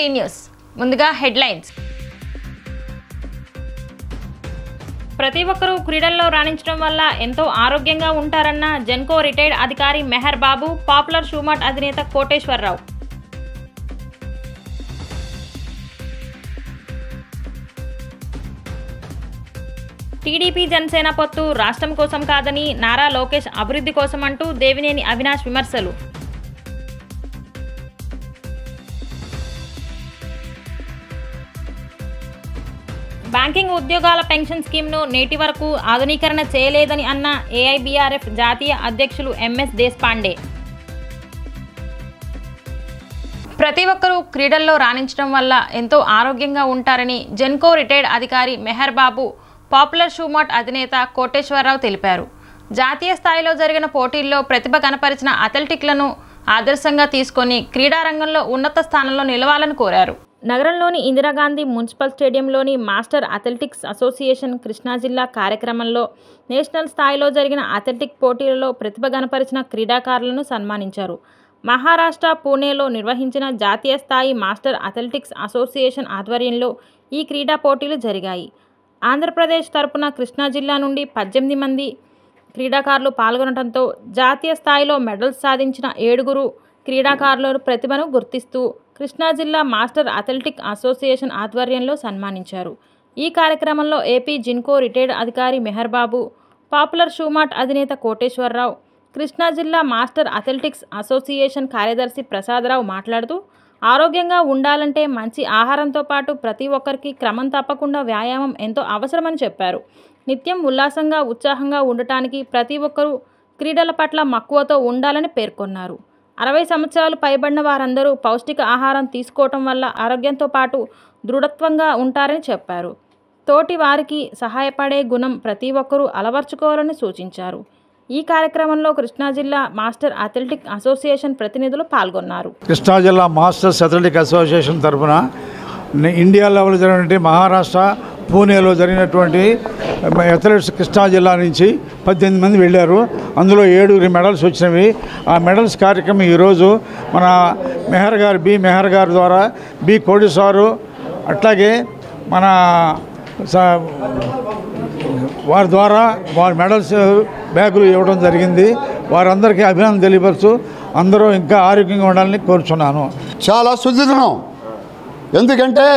D news ముందుగా headlines. ప్రతి ఒక్కరూ క్రీడల్లో రాణించడం వల్ల ఎంతో ఆరోగ్యంగా ఉంటారన్న జెన్కో రిటైర్డ్ అధికారి మెహర్ బాబు, పాపులర్ షూమార్ట్ అధినేత కోటేశ్వరరావు. టీడీపీ జనసేన పొత్తు రాష్ట్రం కోసం కాదని నారా లోకేష్ అభివృద్ధి కోసం అంటూ దేవినేని అవినాష్ విమర్శలు. బ్యాంకింగ్ ఉద్యోగాల పెన్షన్ స్కీమ్ను నేటి వరకు ఆధునీకరణ చేయలేదని అన్న ఏఐబీఆర్ఎఫ్ జాతీయ అధ్యక్షులు ఎంఎస్ దేశపాండే. ప్రతి ఒక్కరూ క్రీడల్లో రాణించడం వల్ల ఎంతో ఆరోగ్యంగా ఉంటారని జెన్కో రిటైర్డ్ అధికారి మెహర్ బాబు, పాపులర్ షూమార్ట్ అధినేత కోటేశ్వరరావు తెలిపారు. జాతీయ స్థాయిలో జరిగిన పోటీల్లో ప్రతిభ కనపరిచిన అథ్లెటిక్లను ఆదర్శంగా తీసుకొని క్రీడారంగంలో ఉన్నత స్థానంలో నిలవాలని కోరారు. నగరంలోని Indira Gandhi municipal స్టేడియంలోని master athletics association Krishna జిల్లా కార్యక్రమంలో నేషనల్ స్థాయిలో జరిగిన అథ్లెటిక్ పోటీలలో ప్రతిభ కనపరిచిన క్రీడాకారులను సన్మానించారు. మహారాష్ట్ర పూణేలో నిర్వహించిన జాతీయ స్థాయి మాస్టర్ అథ్లెటిక్స్ అసోసియేషన్ ఆధ్వర్యంలో ఈ క్రీడా పోటీలు జరిగాయి. ఆంధ్రప్రదేశ్ తరపున కృష్ణా జిల్లా నుండి 18 మంది క్రీడాకారులు పాల్గొనడంతో జాతీయ స్థాయిలో మెడల్స్ సాధించిన 7 క్రీడాకారుల ప్రతిభను గుర్తిస్తూ కృష్ణా జిల్లా మాస్టర్ అథ్లెటిక్ అసోసియేషన్ ఆధ్వర్యంలో సన్మానించారు. ఈ కార్యక్రమంలో ఏపీ జిన్కో రిటైర్డ్ అధికారి మెహర్ బాబు, పాపులర్ షూమార్ట్ అధినేత కోటేశ్వరరావు, కృష్ణా జిల్లా మాస్టర్ అథ్లెటిక్స్ అసోసియేషన్ కార్యదర్శి ప్రసాదరావు మాట్లాడుతూ ఆరోగ్యంగా ఉండాలంటే మంచి ఆహారంతో పాటు ప్రతి ఒక్కరికి క్రమం తప్పకుండా వ్యాయామం ఎంతో అవసరమని చెప్పారు. నిత్యం ఉల్లాసంగా ఉత్సాహంగా ఉండటానికి ప్రతి ఒక్కరూ క్రీడల పట్ల మక్కువతో ఉండాలని పేర్కొన్నారు. 60 సంవత్సరాలు పైబడిన వారందరూ పౌష్టిక ఆహారం తీసుకోవటం వల్ల ఆరోగ్యంతో పాటు దృఢత్వంగా ఉంటారని చెప్పారు. తోటి వారికి సహాయపడే గుణం ప్రతి ఒక్కరూ అలవర్చుకోవాలని సూచించారు. ఈ కార్యక్రమంలో కృష్ణా జిల్లా మాస్టర్ అథ్లెటిక్ అసోసియేషన్ ప్రతినిధులు పాల్గొన్నారు. కృష్ణా జిల్లా మాస్టర్స్ అథ్లెటిక్ అసోసియేషన్ తరఫున ఇండియా లెవెల్ జరిగినటువంటి మహారాష్ట్ర పూణేలో జరిగినటువంటి అథ్లెట్స్ కృష్ణా జిల్లా నుంచి 18 మంది వెళ్ళారు. అందులో 7 మెడల్స్ వచ్చినవి. ఆ మెడల్స్ కార్యక్రమం ఈరోజు మన మెహర్ గారి ద్వారా కోడి సారు, అట్లాగే మన వారి ద్వారా వారి మెడల్స్ బ్యాగులు ఇవ్వడం జరిగింది. వారందరికీ అభినందన తెలియపరుచు అందరూ ఇంకా ఆరోగ్యంగా ఉండాలని కోరుచున్నాను. చాలా శుద్ధిదినం. ఎందుకంటే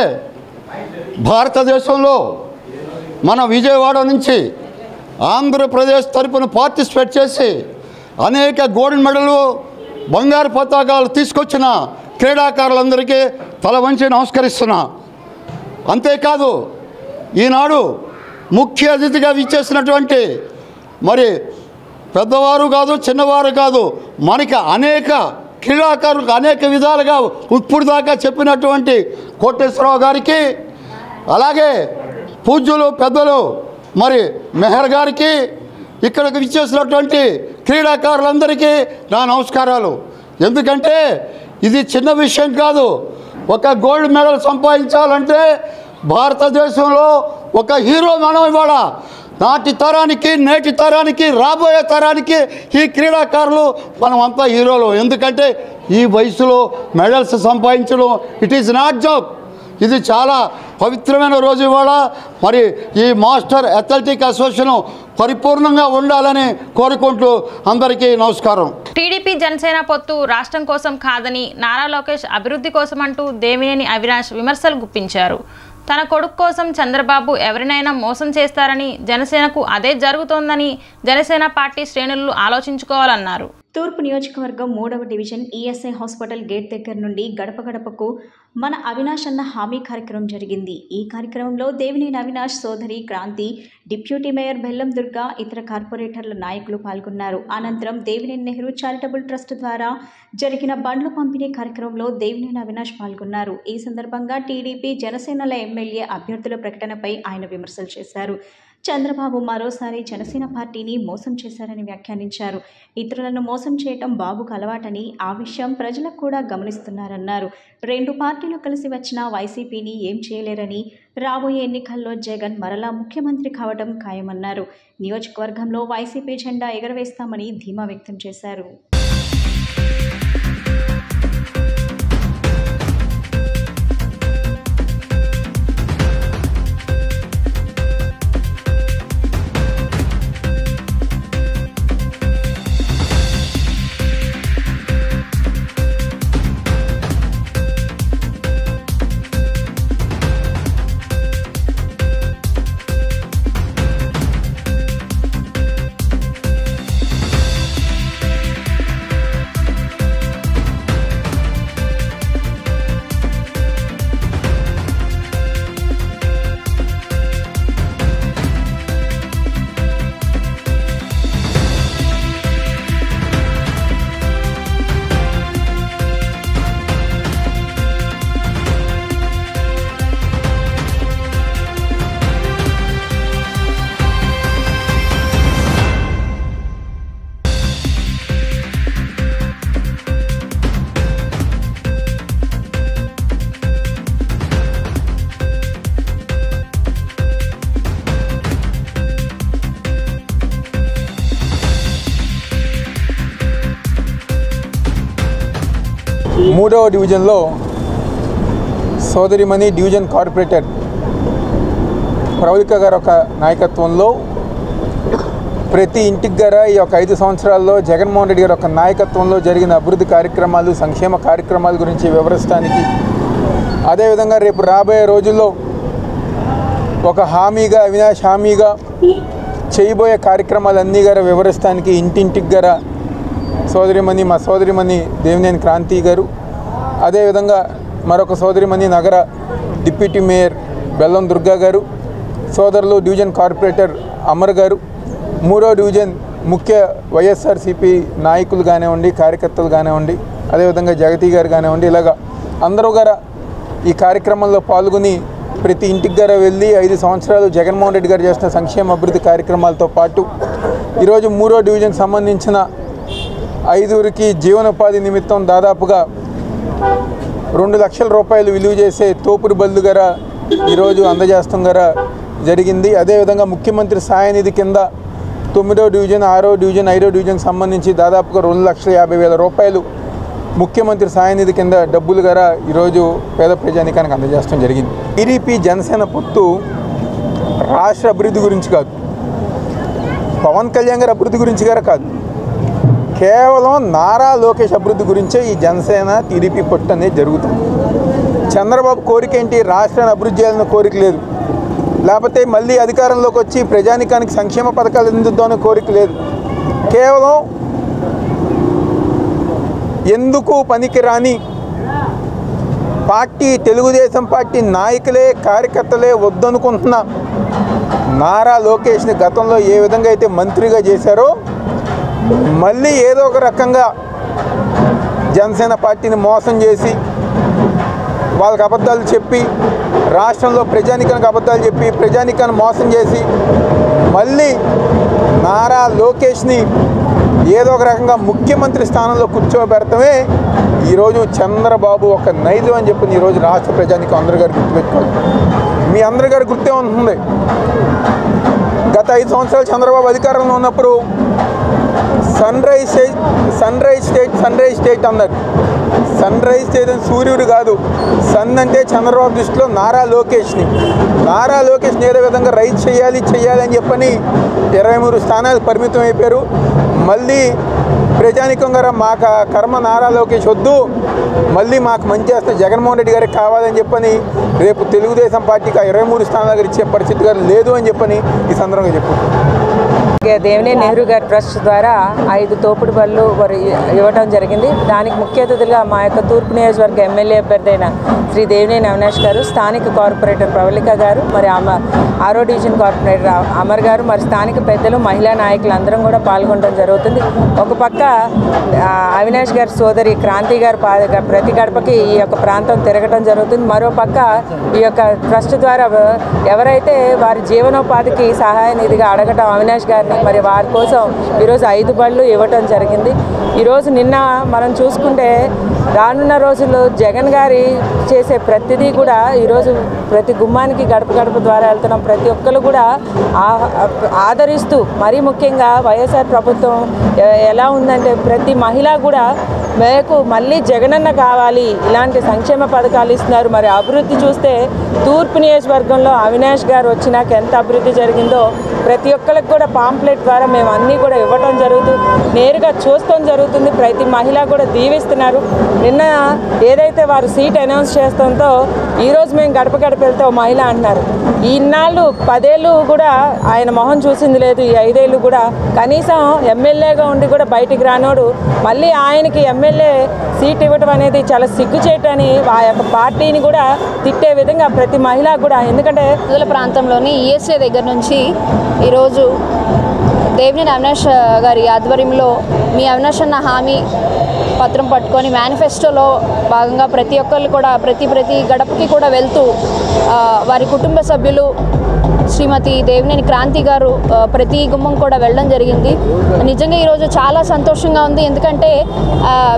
భారతదేశంలో మన విజయవాడ నుంచి ఆంధ్రప్రదేశ్ తరపున పార్టిసిపేట్ చేసి అనేక గోల్డ్ మెడలు, బంగారు పతాకాలు తీసుకొచ్చిన క్రీడాకారులందరికీ తల వంచి నమస్కరిస్తున్నా. అంతేకాదు ఈనాడు ముఖ్య అతిథిగా విచ్చేసినటువంటి మరి పెద్దవారు కాదు చిన్నవారు కాదు మనకి అనేక క్రీడాకారులకు అనేక విధాలుగా ఇప్పుడు దాకా చెప్పినటువంటి కోటేశ్వరరావు గారికి, అలాగే పూజ్యులు పెద్దలు మరి మెహర్ గారికి, ఇక్కడికి విచ్చేసినటువంటి క్రీడాకారులందరికీ నా నమస్కారాలు. ఎందుకంటే ఇది చిన్న విషయం కాదు. ఒక గోల్డ్ మెడల్ సంపాదించాలంటే భారతదేశంలో ఒక హీరో మనం ఇవాళ నాటి తరానికి నేటి తరానికి రాబోయే తరానికి ఈ క్రీడాకారులు మనమంతా హీరోలు. ఎందుకంటే ఈ వయసులో మెడల్స్ సంపాదించడం ఇట్ ఈజ్ నాట్ జోక్. ఇది చాలా పవిత్రమైన రోజు ఇవాళ. మరి ఈ మాస్టర్ అథ్లెటిక్ అసోసియేషన్ పరిపూర్ణంగా ఉండాలని కోరుకుంటూ అందరికీ నమస్కారం. టీడీపీ జనసేన పొత్తు రాష్ట్రం కోసం కాదని నారా లోకేష్ అభివృద్ధి కోసం అంటూ దేవినేని అవినాష్ విమర్శలు గుప్పించారు. తన కొడుకు కోసం చంద్రబాబు ఎవరినైనా మోసం చేస్తారని, జనసేనకు అదే జరుగుతోందని జనసేన పార్టీ శ్రేణులు ఆలోచించుకోవాలన్నారు. తూర్పు నియోజకవర్గం 3వ డివిజన్ ఈఎస్ఐ హాస్పిటల్ గేట్ దగ్గర నుండి గడప గడపకు మన అవినాష్ అన్న హామీ కార్యక్రమం జరిగింది. ఈ కార్యక్రమంలో దేవినేని అవినాష్ సోదరి క్రాంతి, డిప్యూటీ మేయర్ బెల్లం దుర్గా, ఇతర కార్పొరేటర్ల నాయకులు పాల్గొన్నారు. అనంతరం దేవినేని నెహ్రూ చారిటబుల్ ట్రస్ట్ ద్వారా జరిగిన బండ్లు పంపిణీ కార్యక్రమంలో దేవినేని అవినాష్ పాల్గొన్నారు. ఈ సందర్భంగా టీడీపీ జనసేనల ఎమ్మెల్యే అభ్యర్థుల ప్రకటనపై ఆయన విమర్శలు చేశారు. చంద్రబాబు మరోసారి జనసేన పార్టీని మోసం చేశారని వ్యాఖ్యానించారు. ఇతరులను మోసం చేయటం బాబుకు అలవాటని, ఆ విషయం ప్రజలకు కూడా గమనిస్తున్నారన్నారు. 2 పార్టీలు కలిసి వచ్చిన వైసీపీని ఏం చేయలేరని, రాబోయే ఎన్నికల్లో జగన్ మరలా ముఖ్యమంత్రి కావడం ఖాయమన్నారు. నియోజకవర్గంలో వైసీపీ జెండా ఎగరవేస్తామని ధీమా వ్యక్తం చేశారు. 3వ డివిజన్లో సోదరిమణి డివిజన్ కార్పొరేటర్ ప్రవళిక గారు ఒక నాయకత్వంలో ప్రతి ఇంటికి గారా ఈ యొక్క 5 సంవత్సరాల్లో జగన్మోహన్ రెడ్డి గారు ఒక నాయకత్వంలో జరిగిన అభివృద్ధి కార్యక్రమాలు, సంక్షేమ కార్యక్రమాల గురించి వివరించడానికి, అదేవిధంగా రేపు రాబోయే రోజుల్లో ఒక హామీగా, అవినాష్ హామీగా చేయబోయే కార్యక్రమాలన్నీ గారు వివరించడానికి ఇంటింటికి గారా మా సోదరిమణి దేవినేని క్రాంతి గారు, అదేవిధంగా మరొక సోదరిమణి నగర డిప్యూటీ మేయర్ బెల్లం దుర్గా గారు, సోదరులు డివిజన్ కార్పొరేటర్ అమర్ గారు, 3వ డివిజన్ ముఖ్య వైఎస్ఆర్సీపీ నాయకులు కానివ్వండి, కార్యకర్తలు కానివ్వండి, అదేవిధంగా జగతి గారు కానివ్వండి, ఇలాగా అందరూ గారా ఈ కార్యక్రమంలో పాల్గొని ప్రతి ఇంటికి గారా వెళ్ళి 5 సంవత్సరాలు జగన్మోహన్ రెడ్డి గారు చేసిన సంక్షేమ అభివృద్ధి కార్యక్రమాలతో పాటు ఈరోజు 3వ డివిజన్కి సంబంధించిన 5కి జీవనోపాధి నిమిత్తం దాదాపుగా 2 లక్షల రూపాయలు విలువ చేసే తోపుడు బళ్ళు గారా ఈరోజు అందజేస్తాం గారా జరిగింది. అదేవిధంగా ముఖ్యమంత్రి సహాయ నిధి కింద 9వ డివిజన్, 6వ డివిజన్, 5వ డివిజన్కి సంబంధించి దాదాపుగా 2,50,000 రూపాయలు ముఖ్యమంత్రి సహాయ నిధి కింద డబ్బులు గారా ఈరోజు పేద ప్రజానికానికి అందజేస్తాం జరిగింది. టీడీపీ జనసేన పొత్తు రాష్ట్ర అభివృద్ధి గురించి కాదు, పవన్ కళ్యాణ్ గారి అభివృద్ధి గురించి గారా కాదు, కేవలం నారా లోకేష్ అభివృద్ధి గురించే ఈ జనసేన టీడీపీ పొత్తు అనేది జరుగుతుంది. చంద్రబాబు కోరిక ఏంటి? రాష్ట్రాన్ని అభివృద్ధి చేయాలన్న కోరిక లేదు, లేకపోతే మళ్ళీ అధికారంలోకి వచ్చి ప్రజానికానికి సంక్షేమ పథకాలు అందిద్దామనే కోరిక లేదు. కేవలం ఎందుకు పనికిరాని పార్టీ, తెలుగుదేశం పార్టీ నాయకులే, కార్యకర్తలే వద్దనుకుంటున్న నారా లోకేష్ని గతంలో ఏ విధంగా అయితే మంత్రిగా చేశారో మళ్ళీ ఏదో ఒక రకంగా జనసేన పార్టీని మోసం చేసి, వాళ్ళకి అబద్ధాలు చెప్పి, రాష్ట్రంలో ప్రజానికానికి అబద్ధాలు చెప్పి ప్రజానికాన్ని మోసం చేసి మళ్ళీ నారా లోకేష్ని ఏదో ఒక రకంగా ముఖ్యమంత్రి స్థానంలో కూర్చోబెడతామే ఈరోజు చంద్రబాబు ఒక నైజం అని చెప్పి ఈరోజు రాష్ట్ర ప్రజానికం అందరి గారు గుర్తుపెట్టుకోవాలి. మీ అందరి గారు గుర్తే ఉంటుంది, గత 5 సంవత్సరాలు చంద్రబాబు అధికారంలో ఉన్నప్పుడు సన్ రైజ్ స్టేట్ అన్నారు. సన్ రైజ్ స్టేట్ అని సూర్యుడు కాదు, సన్ అంటే చంద్రబాబు దృష్టిలో నారా లోకేష్ని ఏదో విధంగా రైజ్ చేయాలి అని చెప్పని 23 స్థానాలు పరిమితం అయిపోయారు. మళ్ళీ ప్రజానికం గారు మాకు కర్మ నారా లోకేష్ వద్దు, మళ్ళీ మాకు మంచి చేస్తే జగన్మోహన్ రెడ్డి గారికి కావాలని చెప్పని రేపు తెలుగుదేశం పార్టీకి 23 స్థానాలు ఇచ్చే పరిస్థితి గారు లేదు అని చెప్పని ఈ సందర్భంగా చెప్పుకుంటున్నాం. దేవినేని నెహ్రూ గారి ట్రస్ట్ ద్వారా 5 తోపుడు బళ్ళు ఇవ్వడం జరిగింది. దానికి ముఖ్య అతిథులుగా మా యొక్క తూర్పు నియోజకవర్గ ఎమ్మెల్యే అభ్యర్థి అయిన శ్రీ దేవినేని అవినాష్ గారు, స్థానిక కార్పొరేటర్ ప్రవళిక గారు, మరి 6వ డివిజన్ కార్పొరేటర్ అమర్ గారు, మరి స్థానిక పెద్దలు, మహిళా నాయకులు అందరం కూడా పాల్గొనడం జరుగుతుంది. ఒక పక్క అవినాష్ గారి సోదరి క్రాంతి గారు ప్రతి గడపకి ఈ యొక్క ప్రాంతం తిరగటం జరుగుతుంది. మరో పక్క ఈ యొక్క ట్రస్ట్ ద్వారా ఎవరైతే వారి జీవనోపాధికి సహాయ నిధిగా అడగటం అవినాష్ గారిని, మరి వారి కోసం ఈరోజు 5 బళ్ళు ఇవ్వటం జరిగింది. ఈరోజు నిన్న మనం చూసుకుంటే రానున్న రోజుల్లో జగన్ గారి చేసే ప్రతిదీ కూడా ఈరోజు ప్రతి గుమ్మానికి గడప ద్వారా వెళ్తున్నాం. ప్రతి ఒక్కరు కూడా ఆదరిస్తూ, మరీ ముఖ్యంగా వైఎస్ఆర్ ప్రభుత్వం ఎలా ఉందంటే ప్రతి మహిళ కూడా మేకు మళ్ళీ జగనన్న కావాలి, ఇలాంటి సంక్షేమ పథకాలు ఇస్తున్నారు. మరి అభివృద్ధి చూస్తే తూర్పు నియోజకవర్గంలో అవినాష్ గారు వచ్చినాక ఎంత అభివృద్ధి జరిగిందో ప్రతి ఒక్కరికి కూడా పాంప్లెట్ ద్వారా మేము అన్నీ కూడా ఇవ్వటం జరుగుతుంది, నేరుగా చూస్తాం జరుగుతుంది. ప్రతి మహిళ కూడా దీవిస్తున్నారు. నిన్న ఏదైతే వారు సీట్ అనౌన్స్ చేస్తుందో ఈరోజు మేము గడప వెళ్తే మహిళ అంటున్నారు. ఈ ఇన్నాళ్ళు 10 ఏళ్ళు కూడా ఆయన మొహం చూసింది లేదు, ఈ 5 ఏళ్ళు కూడా కనీసం ఎమ్మెల్యేగా ఉండి కూడా బయటికి రానోడు మళ్ళీ ఆయనకి ఎమ్మెల్యే సీట్ ఇవ్వడం అనేది చాలా సిగ్గుచేటని ఆ యొక్క పార్టీని కూడా తిట్టే విధంగా ప్రతి మహిళ కూడా, ఎందుకంటే ప్రాంతంలోని ఈఎస్ఏ దగ్గర నుంచి ఈరోజు దేవినేని అవినాష్ గారి ఆధ్వర్యంలో మీ అవినాష్ అన్న హామీ పత్రం పట్టుకొని మేనిఫెస్టోలో భాగంగా ప్రతి ఒక్కళ్ళు కూడా ప్రతి గడపకి కూడా వెళ్తూ వారి కుటుంబ సభ్యులు శ్రీమతి దేవినేని క్రాంతి గారు ప్రతి గుమ్మం కూడా వెళ్ళడం జరిగింది. నిజంగా ఈరోజు చాలా సంతోషంగా ఉంది. ఎందుకంటే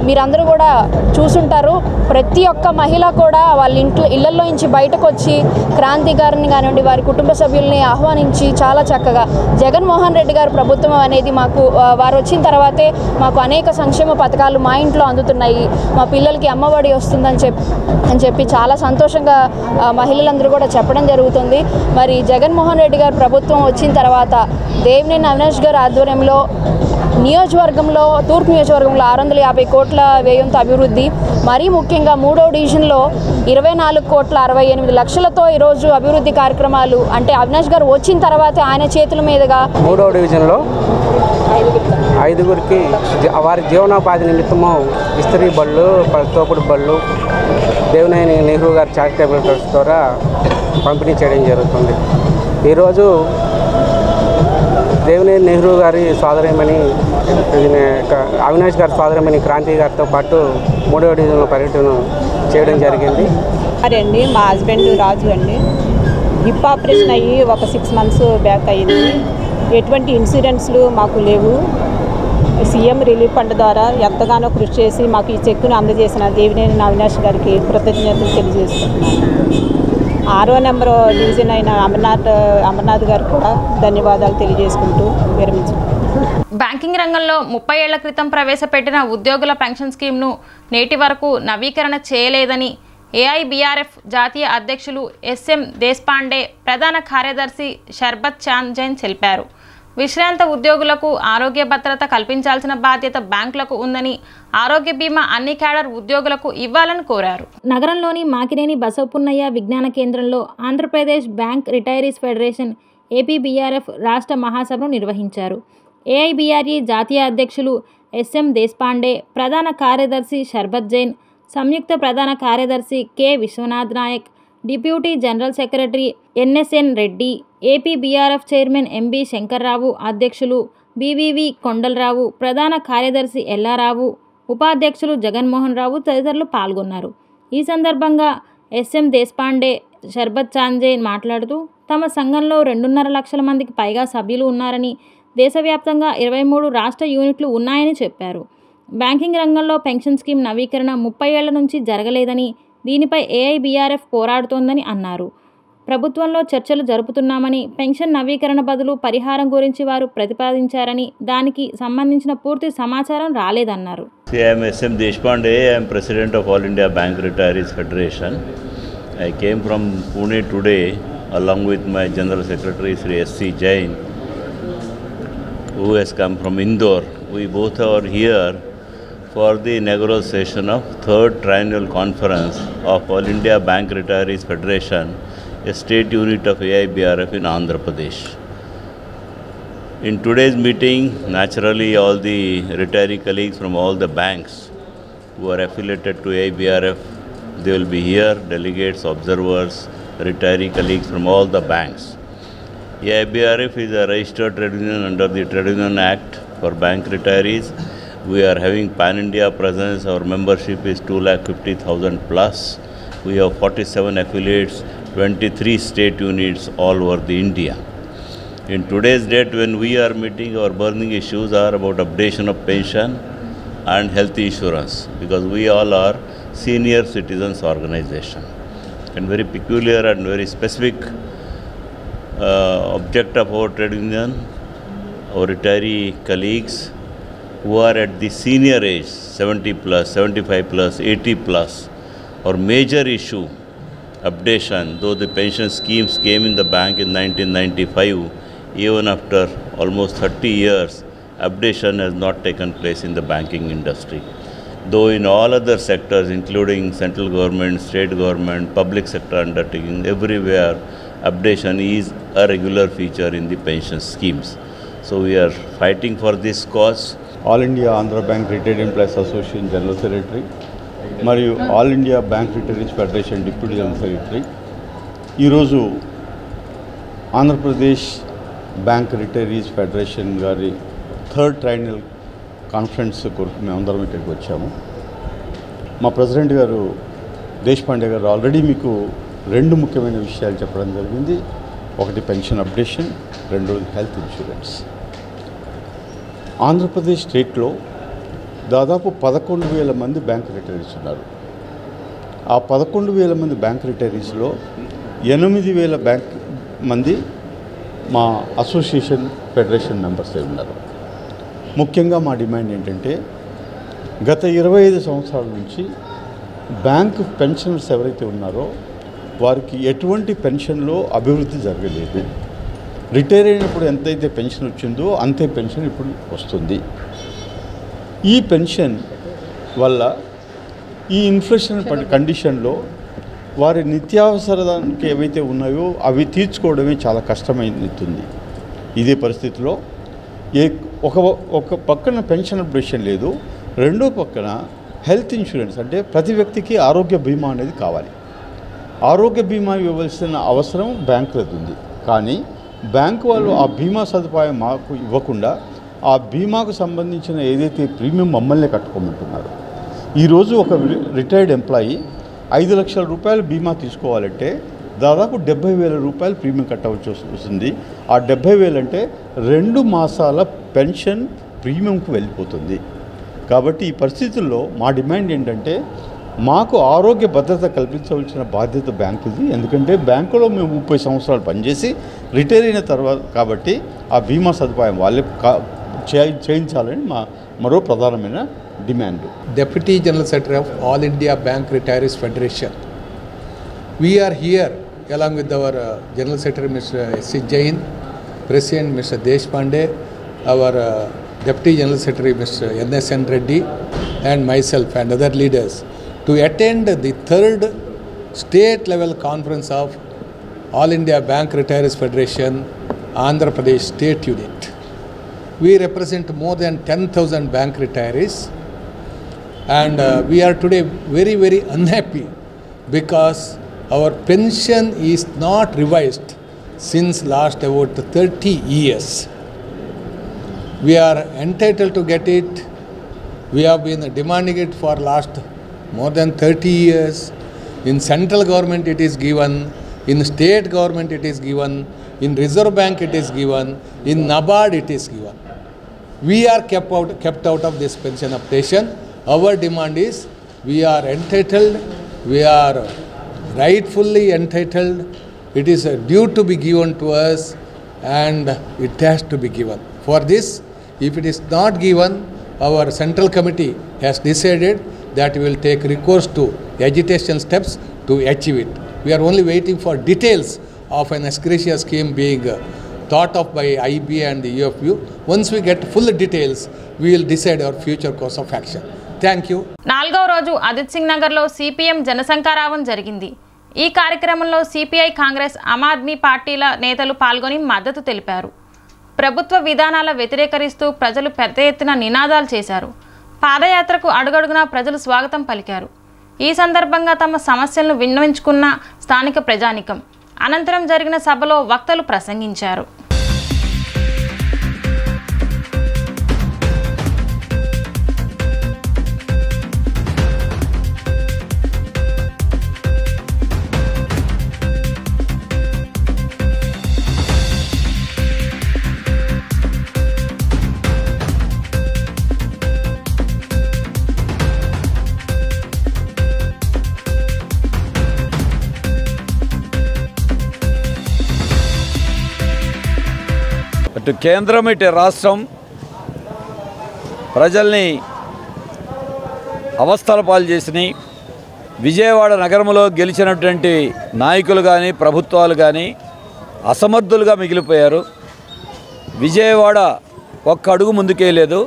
మీరందరూ కూడా చూసుంటారు, ప్రతి ఒక్క మహిళ కూడా వాళ్ళ ఇళ్లలో నుంచి బయటకు వచ్చి క్రాంతి గారిని కానివ్వండి వారి కుటుంబ సభ్యుల్ని ఆహ్వానించి చాలా చక్కగా జగన్మోహన్ రెడ్డి గారు ప్రభుత్వం అనేది మాకు వారు వచ్చిన తర్వాతే మాకు అనేక సంక్షేమ పథకాలు మా ఇంట్లో అందుతున్నాయి, మా పిల్లలకి అమ్మఒడి వస్తుందని చెప్పి చాలా సంతోషంగా మహిళలందరూ కూడా చెప్పడం జరుగుతుంది. మరి జగన్మోహన్ రెడ్డి గారు ప్రభుత్వం వచ్చిన తర్వాత దేవినేని అవినాష్ గారి ఆధ్వర్యంలో నియోజకవర్గంలో తూర్పు నియోజకవర్గంలో 650 కోట్ల వ్యయంతో అభివృద్ధి, మరీ ముఖ్యంగా 3వ డివిజన్లో 24,68,00,000తో ఈరోజు అభివృద్ధి కార్యక్రమాలు, అంటే అవినాష్ గారు వచ్చిన తర్వాత ఆయన చేతుల మీదుగా 3వ డివిజన్లో 5గురికి వారి జీవనోపాధి నిమిత్తము ఇస్త్రీ బళ్ళు, తోపుడు బళ్ళు దేవినేని నెహ్రూ గారి చారిటబుల్ ట్రస్ట్ ద్వారా పంపిణీ చేయడం జరుగుతుంది. ఈరోజు దేవినేని నెహ్రూ గారి సోదరిమణి అవినాష్ గారి సోదరిమణి క్రాంతి గారితో పాటు 3వ డివిజన్లో పర్యటన చేయడం జరిగింది. అండి మా హస్బెండ్ రాజు అండి. హిప్ ఆపరేషన్ అయ్యి ఒక 6 మంత్స్ బ్యాక్ అయ్యింది. ఎటువంటి ఇన్సూరెన్స్లు మాకు లేవు. సీఎం రిలీఫ్ ఫండ్ ద్వారా ఎంతగానో కృషి చేసి మాకు ఈ చెక్కును అందజేసిన దేవినేని అవినాష్ గారికి కృతజ్ఞతలు తెలియజేస్తున్నాను. 6వ నెంబర్ డివిజన్ అయిన అమర్నాథ్ గారు కూడా ధన్యవాదాలు తెలియజేసుకుంటూ విరమించుకుంటున్నాను. బ్యాంకింగ్ రంగంలో 30 ఏళ్ల క్రితం ప్రవేశపెట్టిన ఉద్యోగుల పెన్షన్ స్కీమ్ను నేటి వరకు నవీకరణ చేయలేదని ఏఐబీఆర్ఎఫ్ జాతీయ అధ్యక్షులు ఎస్ఎం దేశపాండే, ప్రధాన కార్యదర్శి షర్బత్ చాంద్ జైన్ తెలిపారు. విశ్రాంత ఉద్యోగులకు ఆరోగ్య భద్రత కల్పించాల్సిన బాధ్యత బ్యాంకులకు ఉందని, ఆరోగ్య బీమా అన్ని క్యాడర్ ఉద్యోగులకు ఇవ్వాలని కోరారు. నగరంలోని మాకినేని బసవపున్నయ్య విజ్ఞాన కేంద్రంలో ఆంధ్రప్రదేశ్ బ్యాంక్ రిటైరీస్ ఫెడరేషన్ ఏపీబీఆర్ఎఫ్ రాష్ట్ర మహాసభను నిర్వహించారు. ఏఐబీఆర్ఈ జాతీయ అధ్యక్షులు ఎస్ఎం దేశపాండే, ప్రధాన కార్యదర్శి షర్బత్ జైన్, సంయుక్త ప్రధాన కార్యదర్శి K Viswanath Naik, deputy general secretary NSN Reddy, APBRF chairman MB Shankarrao, అధ్యక్షులు బీవీవి కొండలరావు, ప్రధాన కార్యదర్శి ఎల్లారావు, ఉపాధ్యక్షులు జగన్మోహన్ రావు తదితరులు పాల్గొన్నారు. ఈ సందర్భంగా ఎస్ఎం దేశపాండే, షర్బత్ చాంద్ జైన్ మాట్లాడుతూ తమ సంఘంలో 2.5 లక్షల మందికి పైగా సభ్యులు ఉన్నారని, దేశవ్యాప్తంగా 23 రాష్ట్ర యూనిట్లు ఉన్నాయని చెప్పారు. బ్యాంకింగ్ రంగంలో పెన్షన్ స్కీమ్ నవీకరణ 30 ఏళ్ల నుంచి జరగలేదని, దీనిపై ఏఐబీఆర్ఎఫ్ పోరాడుతోందని అన్నారు. ప్రభుత్వంలో చర్చలు జరుపుతున్నామని, పెన్షన్ నవీకరణ బదులు పరిహారం గురించి వారు ప్రతిపాదించారని, దానికి సంబంధించిన పూర్తి సమాచారం రాలేదన్నారు. I am SM Deshpande. I am President of All India Bank Retirees Federation. I came from Pune today along with my General Secretary Sri S.C. Jain, who has come from Indore. We both are here for the inaugural session of 3rd Triennial Conference of All India Bank Retirees Federation, a state unit of AIBRF in Andhra Pradesh. In today's meeting, naturally all the retiree colleagues from all the banks who are affiliated to AIBRF, they will be here, delegates, observers, retiree colleagues from all the banks. AIBRF is a registered trade union under the Trade Union Act for bank retirees. We are having pan-India presence. Our membership is 250,000 plus. We have 47 affiliates, 23 state units all over the India. In today's date, when we are meeting, our burning issues are about updation of pension and health insurance, because we all are senior citizens organization. And very peculiar and very specific object of our trade union, our retiree colleagues who are at the senior age, 70 plus, 75 plus, 80 plus, our major issue, updation. Though the pension schemes came in the bank in 1995, even after almost 30 years, updation has not taken place in the banking industry. Though in all other sectors, including central government, state government, public sector undertaking, everywhere, updation is a regular feature in the pension schemes. So we are fighting for this cause. All India Andhra bank retired employees association general secretary మరియు all India bank retirees federation deputy general secretary, ఈరోజు Andhra Pradesh bank retirees federation గారి 3rd ట్రైనియల్ conference కొరకు మేమందరం ఇక్కడికి వచ్చాము. మా president గారు దేశపాండే గారు ఆల్రెడీ మీకు 2 ముఖ్యమైన విషయాలు చెప్పడం జరిగింది. ఒకటి పెన్షన్ అప్డేషన్, రెండోది హెల్త్ ఇన్సూరెన్స్. ఆంధ్రప్రదేశ్ స్టేట్లో దాదాపు 11,000 మంది బ్యాంక్ రిటైరీస్ ఉన్నారు. ఆ 11,000 మంది బ్యాంక్ రిటైరీస్లో 8,000 బ్యాంక్ మంది మా అసోసియేషన్ ఫెడరేషన్ మెంబర్స్ ఉన్నారు. ముఖ్యంగా మా డిమాండ్ ఏంటంటే గత 25 సంవత్సరాల నుంచి బ్యాంక్ పెన్షనర్స్ ఎవరైతే ఉన్నారో వారికి ఎటువంటి పెన్షన్లో అభివృద్ధి జరగలేదు. రిటైర్ అయినప్పుడు ఎంతైతే పెన్షన్ వచ్చిందో అంతే పెన్షన్ ఇప్పుడు వస్తుంది. ఈ పెన్షన్ వల్ల ఈ ఇన్ఫ్లేషన్ కండిషన్లో వారి నిత్యావసరానికి ఏవైతే ఉన్నాయో అవి తీర్చుకోవడమే చాలా కష్టమైతుంది. ఇదే పరిస్థితిలో ఒక పక్కన పెన్షన్ అప్డేషన్ లేదు, రెండో పక్కన హెల్త్ ఇన్సూరెన్స్ అంటే ప్రతి వ్యక్తికి ఆరోగ్య బీమా అనేది కావాలి. ఆరోగ్య బీమా ఇవ్వవలసిన అవసరం బ్యాంకులది ఉంది. కానీ బ్యాంకు వాళ్ళు ఆ బీమా సదుపాయం మాకు ఇవ్వకుండా ఆ బీమాకు సంబంధించిన ఏదైతే ప్రీమియం మమ్మల్ని కట్టుకోమంటున్నారు. ఈరోజు ఒక రిటైర్డ్ ఎంప్లాయీ 5 లక్షల రూపాయల బీమా తీసుకోవాలంటే దాదాపు 70,000 రూపాయలు ప్రీమియం కట్టవలసి వస్తుంది. ఆ 70,000 అంటే 2 మాసాల పెన్షన్ ప్రీమియంకు వెళ్ళిపోతుంది. కాబట్టి ఈ పరిస్థితుల్లో మా డిమాండ్ ఏంటంటే మాకు ఆరోగ్య భద్రత కల్పించవలసిన బాధ్యత బ్యాంకుది. ఎందుకంటే బ్యాంకులో మేము 30 సంవత్సరాలు పనిచేసి రిటైర్ అయిన తర్వాత కాబట్టి ఆ బీమా సదుపాయం వాళ్ళే చేయించాలని మా మరో ప్రధానమైన demand. Deputy General Secretary of All India Bank Retirees Federation. We are here along with our General Secretary Mr. S.C. Jain, President Mr. Deshpande, our Deputy General Secretary Mr. N.S.N. Reddy and myself and other leaders to attend the 3rd state level conference of All India Bank Retirees Federation, Andhra Pradesh State Unit. We represent more than 10,000 bank retirees and we are today very, very unhappy because our pension is not revised since last about 30 years. We are entitled to get it. We have been demanding it for last more than 30 years. In central government it is given, in state government it is given, in Reserve Bank it is given, in NABARD it is given. We are kept out of this pension updation. Our demand is we are entitled, we are rightfully entitled. It is due to be given to us and it has to be given. For this, if it is not given, our central committee has decided that we will take recourse to agitation steps to achieve it. We are only waiting for details of an ex-gratia scheme being thought of by IB and the UFU. Once we get full details, we will decide our future course of action. Thank you. 4వ రోజు అదిత్ సింగ్ నగర్లో CPM జనసంకారావం జరిగింది. ఈ కార్యక్రమంలో CPI, Congress, Aam Aadmi పార్టీల నేతలు పాల్గొని మద్దతు తెలిపారు. ప్రభుత్వ విధానాల వ్యతిరేకరిస్తూ ప్రజలు పెద్ద ఎత్తున నినాదాలు చేశారు. పాదయాత్రకు అడుగడుగునా ప్రజలు స్వాగతం పలికారు. ఈ సందర్భంగా తమ సమస్యలను విన్నవించుకున్న స్థానిక ప్రజానికం. అనంతరం జరిగిన సభలో వక్తలు ప్రసంగించారు. ఇటు కేంద్రం ఇటు రాష్ట్రం ప్రజల్ని అవస్థల పాలు చేసినాయి. విజయవాడ నగరంలో గెలిచినటువంటి నాయకులు కానీ ప్రభుత్వాలు కానీ అసమర్థులుగా మిగిలిపోయారు. విజయవాడ ఒక్క అడుగు ముందుకే లేదు.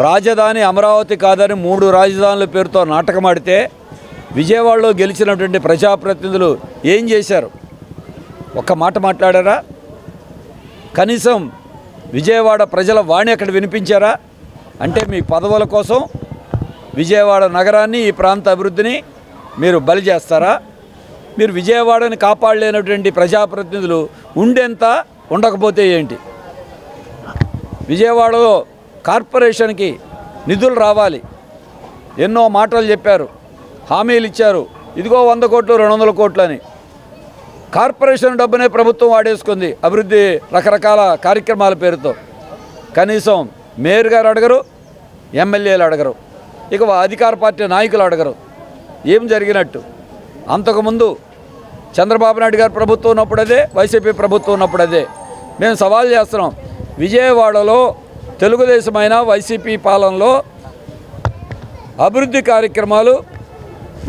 రాజధాని అమరావతి కాదని 3 రాజధానుల పేరుతో నాటకమాడితే విజయవాడలో గెలిచినటువంటి ప్రజాప్రతినిధులు ఏం చేశారు? ఒక్క మాట మాట్లాడారా? కనీసం విజయవాడ ప్రజల వాణి అక్కడ వినిపించారా? అంటే మీ పదవుల కోసం విజయవాడ నగరాన్ని, ఈ ప్రాంత అభివృద్ధిని మీరు బలి చేస్తారా? మీరు విజయవాడని కాపాడలేనటువంటి ప్రజాప్రతినిధులు ఉండేంత, ఉండకపోతే ఏంటి? విజయవాడలో కార్పొరేషన్కి నిధులు రావాలి, ఎన్నో మాటలు చెప్పారు, హామీలు ఇచ్చారు. ఇదిగో 100 కోట్లు 200 కోట్లు అని. కార్పొరేషన్ డబ్బునే ప్రభుత్వం వాడేసుకుంది అభివృద్ధి రకరకాల కార్యక్రమాల పేరుతో. కనీసం మేయర్ గారు అడగరు, ఎమ్మెల్యేలు అడగరు, ఇక అధికార పార్టీ నాయకులు అడగరు. ఏం జరిగినట్టు? అంతకుముందు చంద్రబాబు నాయుడు గారు ప్రభుత్వం ఉన్నప్పుడు అదే, వైసీపీ ప్రభుత్వం ఉన్నప్పుడు అదే. మేము సవాల్ చేస్తున్నాం, విజయవాడలో తెలుగుదేశమైన వైసీపీ పాలనలో అభివృద్ధి కార్యక్రమాలు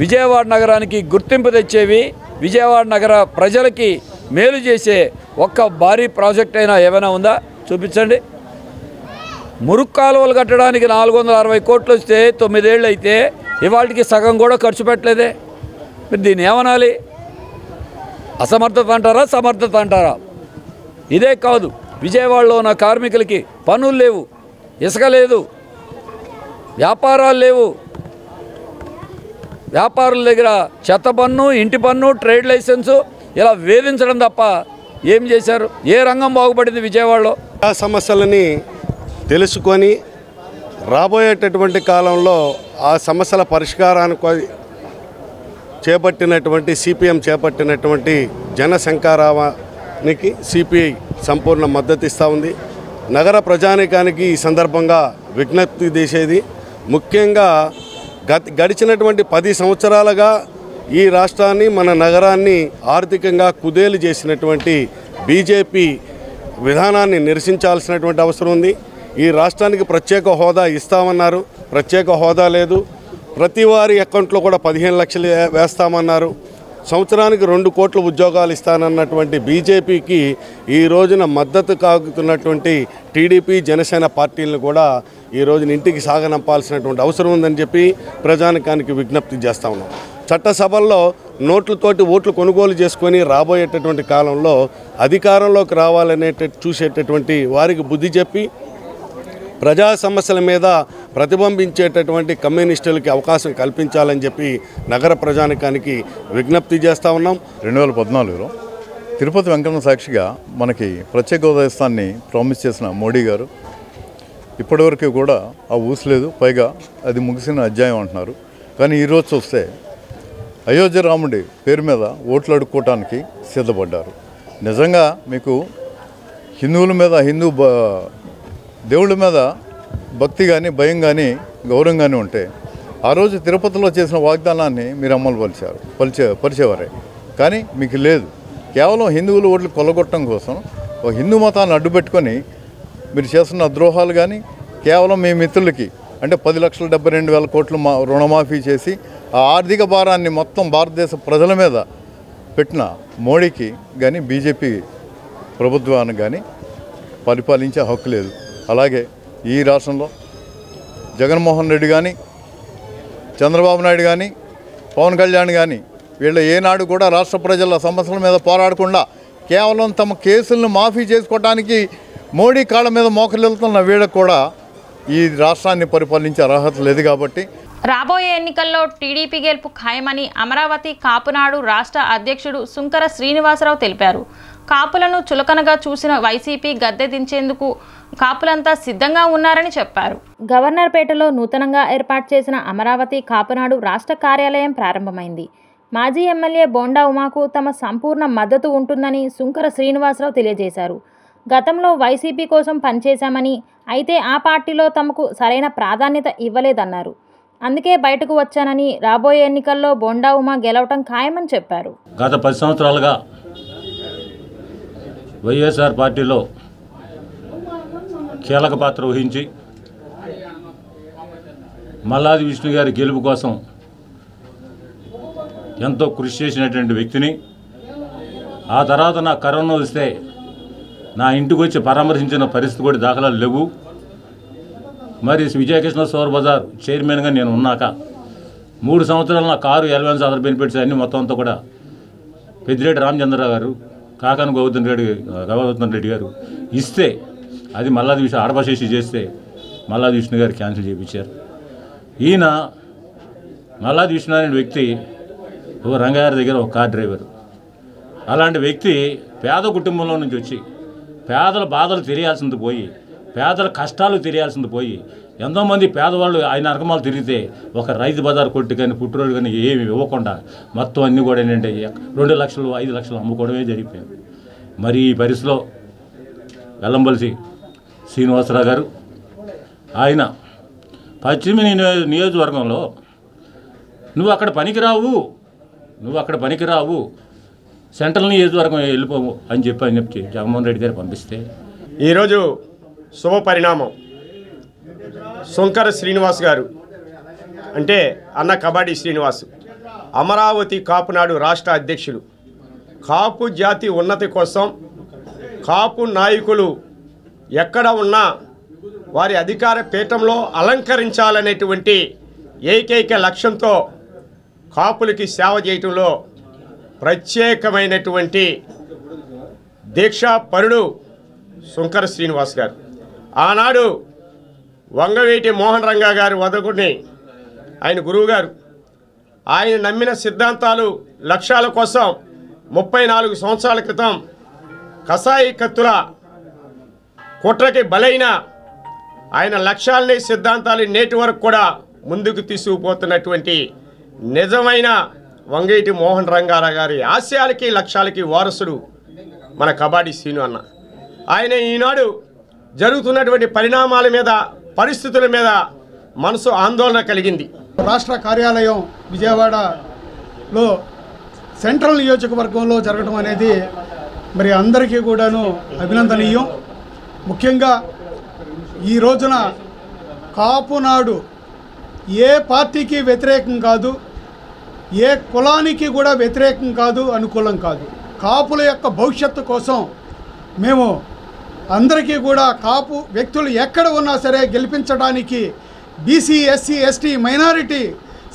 విజయవాడ నగరానికి గుర్తింపు తెచ్చేవి, విజయవాడ నగర ప్రజలకి మేలు చేసే ఒక్క భారీ ప్రాజెక్ట్ అయినా ఏమైనా ఉందా చూపించండి. మురుగు కాలువలు కట్టడానికి 460 కోట్లు వస్తే 9 ఏళ్ళు అయితే ఇవాళకి సగం కూడా ఖర్చు పెట్టలేదే. మీరు దీన్ని ఏమనాలి? అసమర్థత అంటారా, సమర్థత అంటారా? ఇదే కాదు, విజయవాడలో ఉన్న కార్మికులకి పనులు లేవు, ఇసుక లేదు, వ్యాపారాలు లేవు. వ్యాపారుల దగ్గర చెత్త పన్ను, ఇంటి పన్ను, ట్రేడ్ లైసెన్సు ఇలా వేధించడం తప్ప ఏం చేశారు? ఏ రంగం బాగుపడింది విజయవాడలో? ఆ సమస్యలని తెలుసుకొని రాబోయేటటువంటి కాలంలో ఆ సమస్యల పరిష్కారానికి చేపట్టినటువంటి సిపిఎం చేపట్టినటువంటి జనశంకారావానికి సిపిఐ సంపూర్ణ మద్దతు ఇస్తూ ఉంది. నగర ప్రజానీకానికి ఈ సందర్భంగా విజ్ఞప్తి చేసేది, ముఖ్యంగా గడిచినటువంటి 10 సంవత్సరాలుగా ఈ రాష్ట్రాన్ని, మన నగరాన్ని ఆర్థికంగా కుదేలు చేసినటువంటి బీజేపీ విధానాన్ని నిరసించాల్సినటువంటి అవసరం ఉంది. ఈ రాష్ట్రానికి ప్రత్యేక హోదా ఇస్తామన్నారు, ప్రత్యేక హోదా లేదు. ప్రతి వారి అకౌంట్లో కూడా 15 లక్షలు వేస్తామన్నారు. సంవత్సరానికి 2 కోట్ల ఉద్యోగాలు ఇస్తానన్నటువంటి బీజేపీకి ఈ రోజున మద్దతు కాగుతున్నటువంటి టీడీపీ, జనసేన పార్టీలను కూడా ఈ రోజున ఇంటికి సాగనంపాల్సినటువంటి అవసరం ఉందని చెప్పి ప్రజానికానికి విజ్ఞప్తి చేస్తా ఉన్నాం. చట్టసభల్లో నోట్లతోటి ఓట్లు కొనుగోలు చేసుకొని రాబోయేటటువంటి కాలంలో అధికారంలోకి చూసేటటువంటి వారికి బుద్ధి చెప్పి ప్రజా సమస్యల మీద ప్రతిబింబించేటటువంటి కమ్యూనిస్టులకి అవకాశం కల్పించాలని చెప్పి నగర ప్రజానికానికి విజ్ఞప్తి చేస్తూ ఉన్నాం. 2014లో తిరుపతి వెంకన్న సాక్షిగా మనకి ప్రత్యేక హోదా ఇస్తాన్ని ప్రామిస్ చేసిన మోడీ గారు ఇప్పటివరకు కూడా ఆ ఊసలేదు, పైగా అది ముగిసిన అధ్యాయం అంటున్నారు. కానీ ఈరోజు చూస్తే అయోధ్య రాముడి పేరు మీద ఓట్లు అడుక్కోవటానికి సిద్ధపడ్డారు. నిజంగా మీకు హిందువుల మీద, దేవుళ్ళ మీద భక్తి కానీ, భయం కానీ, గౌరవం కానీ ఉంటే ఆ రోజు తిరుపతిలో చేసిన వాగ్దానాన్ని మీరు అమలు పరిచేవారే. కానీ మీకు లేదు. కేవలం హిందువులు ఓట్లు కొల్లగొట్టడం కోసం ఒక హిందూ మతాన్ని అడ్డుపెట్టుకొని మీరు చేస్తున్న ద్రోహాలు కానీ, కేవలం మీ మిత్రులకి అంటే 10,72,000 కోట్లు రుణమాఫీ చేసి ఆ ఆర్థిక భారాన్ని మొత్తం భారతదేశ ప్రజల మీద పెట్టిన మోడీకి కానీ, బీజేపీ ప్రభుత్వానికి కానీ పరిపాలించే హక్కు లేదు. అలాగే ఈ రాష్ట్రంలో జగన్మోహన్ రెడ్డి కానీ, చంద్రబాబు నాయుడు కానీ, పవన్ కళ్యాణ్ కానీ వీళ్ళు ఏనాడు కూడా రాష్ట్ర ప్రజల సమస్యల మీద పోరాడకుండా కేవలం తమ కేసులను మాఫీ చేసుకోవడానికి మోడీ కాళ్ళ మీద మోకరిల్లుతున్న వీళ్ళకు కూడా ఈ రాష్ట్రాన్ని పరిపాలించే అర్హత లేదు. కాబట్టి రాబోయే ఎన్నికల్లో టీడీపీ గెలుపు ఖాయమని అమరావతి కాపునాడు రాష్ట్ర అధ్యక్షుడు సుంకర శ్రీనివాసరావు తెలిపారు. కాపులను చులకనగా చూసిన వైసీపీ గద్దె దించేందుకు కాపులంతా సిద్ధంగా ఉన్నారని చెప్పారు. గవర్నర్పేటలో నూతనంగా ఏర్పాటు చేసిన అమరావతి కాపునాడు రాష్ట్ర కార్యాలయం ప్రారంభమైంది. మాజీ ఎమ్మెల్యే బోండా ఉమాకు తమ సంపూర్ణ మద్దతు ఉంటుందని సుంకర శ్రీనివాసరావు తెలియజేశారు. గతంలో వైసీపీ కోసం పనిచేశామని, అయితే ఆ పార్టీలో తమకు సరైన ప్రాధాన్యత ఇవ్వలేదన్నారు. అందుకే బయటకు వచ్చానని, రాబోయే ఎన్నికల్లో బోండా ఉమా గెలవటం ఖాయమని చెప్పారు. గత 10 సంవత్సరాలుగా వైఎస్ఆర్ పార్టీలో కీలక పాత్ర వహించి మల్లాది విష్ణు గారి గెలుపు కోసం ఎంతో కృషి చేసినటువంటి వ్యక్తిని, ఆ తర్వాత నా కరోనా వస్తే నా ఇంటికి వచ్చి పరామర్శించిన పరిస్థితి కూడా దాఖలాలు లేవు. మరి విజయకృష్ణ స్టోర్ బజార్ చైర్మన్గా నేను ఉన్నాక 3 సంవత్సరాలు నా కారు ఎలవెన్స్ అదర్ బెనిఫిట్స్ అన్నీ మొత్తం అంతా కూడా పెద్దిరెడ్డి రామచంద్రరావు గారు, కాకాని గోవర్ధన్ రెడ్డి గారు ఇస్తే అది మల్లాది విష్ణు ఆడపశేషి చేస్తే మల్లాది విష్ణు గారు క్యాన్సిల్ చేయించారు. ఈయన మల్లాది విష్ణు అనే వ్యక్తి ఓ రంగారి దగ్గర ఒక కార్ డ్రైవర్. అలాంటి వ్యక్తి పేద కుటుంబంలో నుంచి వచ్చి పేదల బాధలు తెలియాల్సింది పోయి, పేదల కష్టాలు తెలియాల్సింది పోయి ఎంతోమంది పేదవాళ్ళు ఆయన అరకమాలు తిరిగితే ఒక రైతు బజార్ కొట్టి కానీ పుట్టురోళ్ళు కానీ ఏమి ఇవ్వకుండా మొత్తం అన్నీ కూడా ఏంటంటే 2 లక్షలు 5 లక్షలు అమ్ముకోవడమే జరిగిపోయింది. మరి ఈ పరిస్థితిలో వెల్లంపల్లి శ్రీనివాసరావు గారు ఆయన పశ్చిమ నియోజకవర్గంలో నువ్వు అక్కడ పనికిరావు సెంట్రల్ నియోజకవర్గం వెళ్ళిపోవు అని చెప్పి జగన్మోహన్ రెడ్డి గారు పంపిస్తే ఈరోజు శుభ పరిణామం. శంకర శ్రీనివాస్ గారు అంటే అన్న కబడ్డీ శ్రీనివాస్, అమరావతి కాపునాడు రాష్ట్ర అధ్యక్షులు. కాపు జాతి ఉన్నతి కోసం కాపు నాయకులు ఎక్కడ ఉన్నా వారి అధికార పీఠంలో అలంకరించాలనేటువంటి ఏకైక లక్ష్యంతో కాపులకి సేవ చేయటంలో ప్రత్యేకమైనటువంటి దీక్షాపరుడు శంకర శ్రీనివాస్ గారు. ఆనాడు వంగవీటి మోహన్ రంగా గారు వదకుని ఆయన గురువుగారు, ఆయన నమ్మిన సిద్ధాంతాలు లక్ష్యాల కోసం 34 సంవత్సరాల క్రితం కసాయి కత్తుల కుట్రకి బలైన ఆయన లక్ష్యాలని సిద్ధాంతాలు నేటి వరకు కూడా ముందుకు తీసుకుపోతున్నటువంటి నిజమైన వంగవీటి మోహన్ రంగారావు గారి ఆశయాలకి లక్ష్యాలకి వారసుడు మన కబడ్డీ శ్రీను అన్న. ఆయన ఈనాడు జరుగుతున్నటువంటి పరిణామాల మీద పరిస్థితుల మీద మనసు ఆందోళన కలిగింది. రాష్ట్ర కార్యాలయం విజయవాడలో సెంట్రల్ నియోజకవర్గంలో జరగడం అనేది మరి అందరికీ కూడాను అభినందనీయం. ముఖ్యంగా ఈ రోజున కాపునాడు ఏ పార్టీకి వ్యతిరేకం కాదు, ఏ కులానికి కూడా వ్యతిరేకం కాదు, అనుకూలం కాదు. కాపుల యొక్క భవిష్యత్తు కోసం మేము అందరికీ కూడా కాపు వ్యక్తులు ఎక్కడ ఉన్నా సరే గెలిపించడానికి బీసీ, ఎస్సీ, ఎస్టీ, మైనారిటీ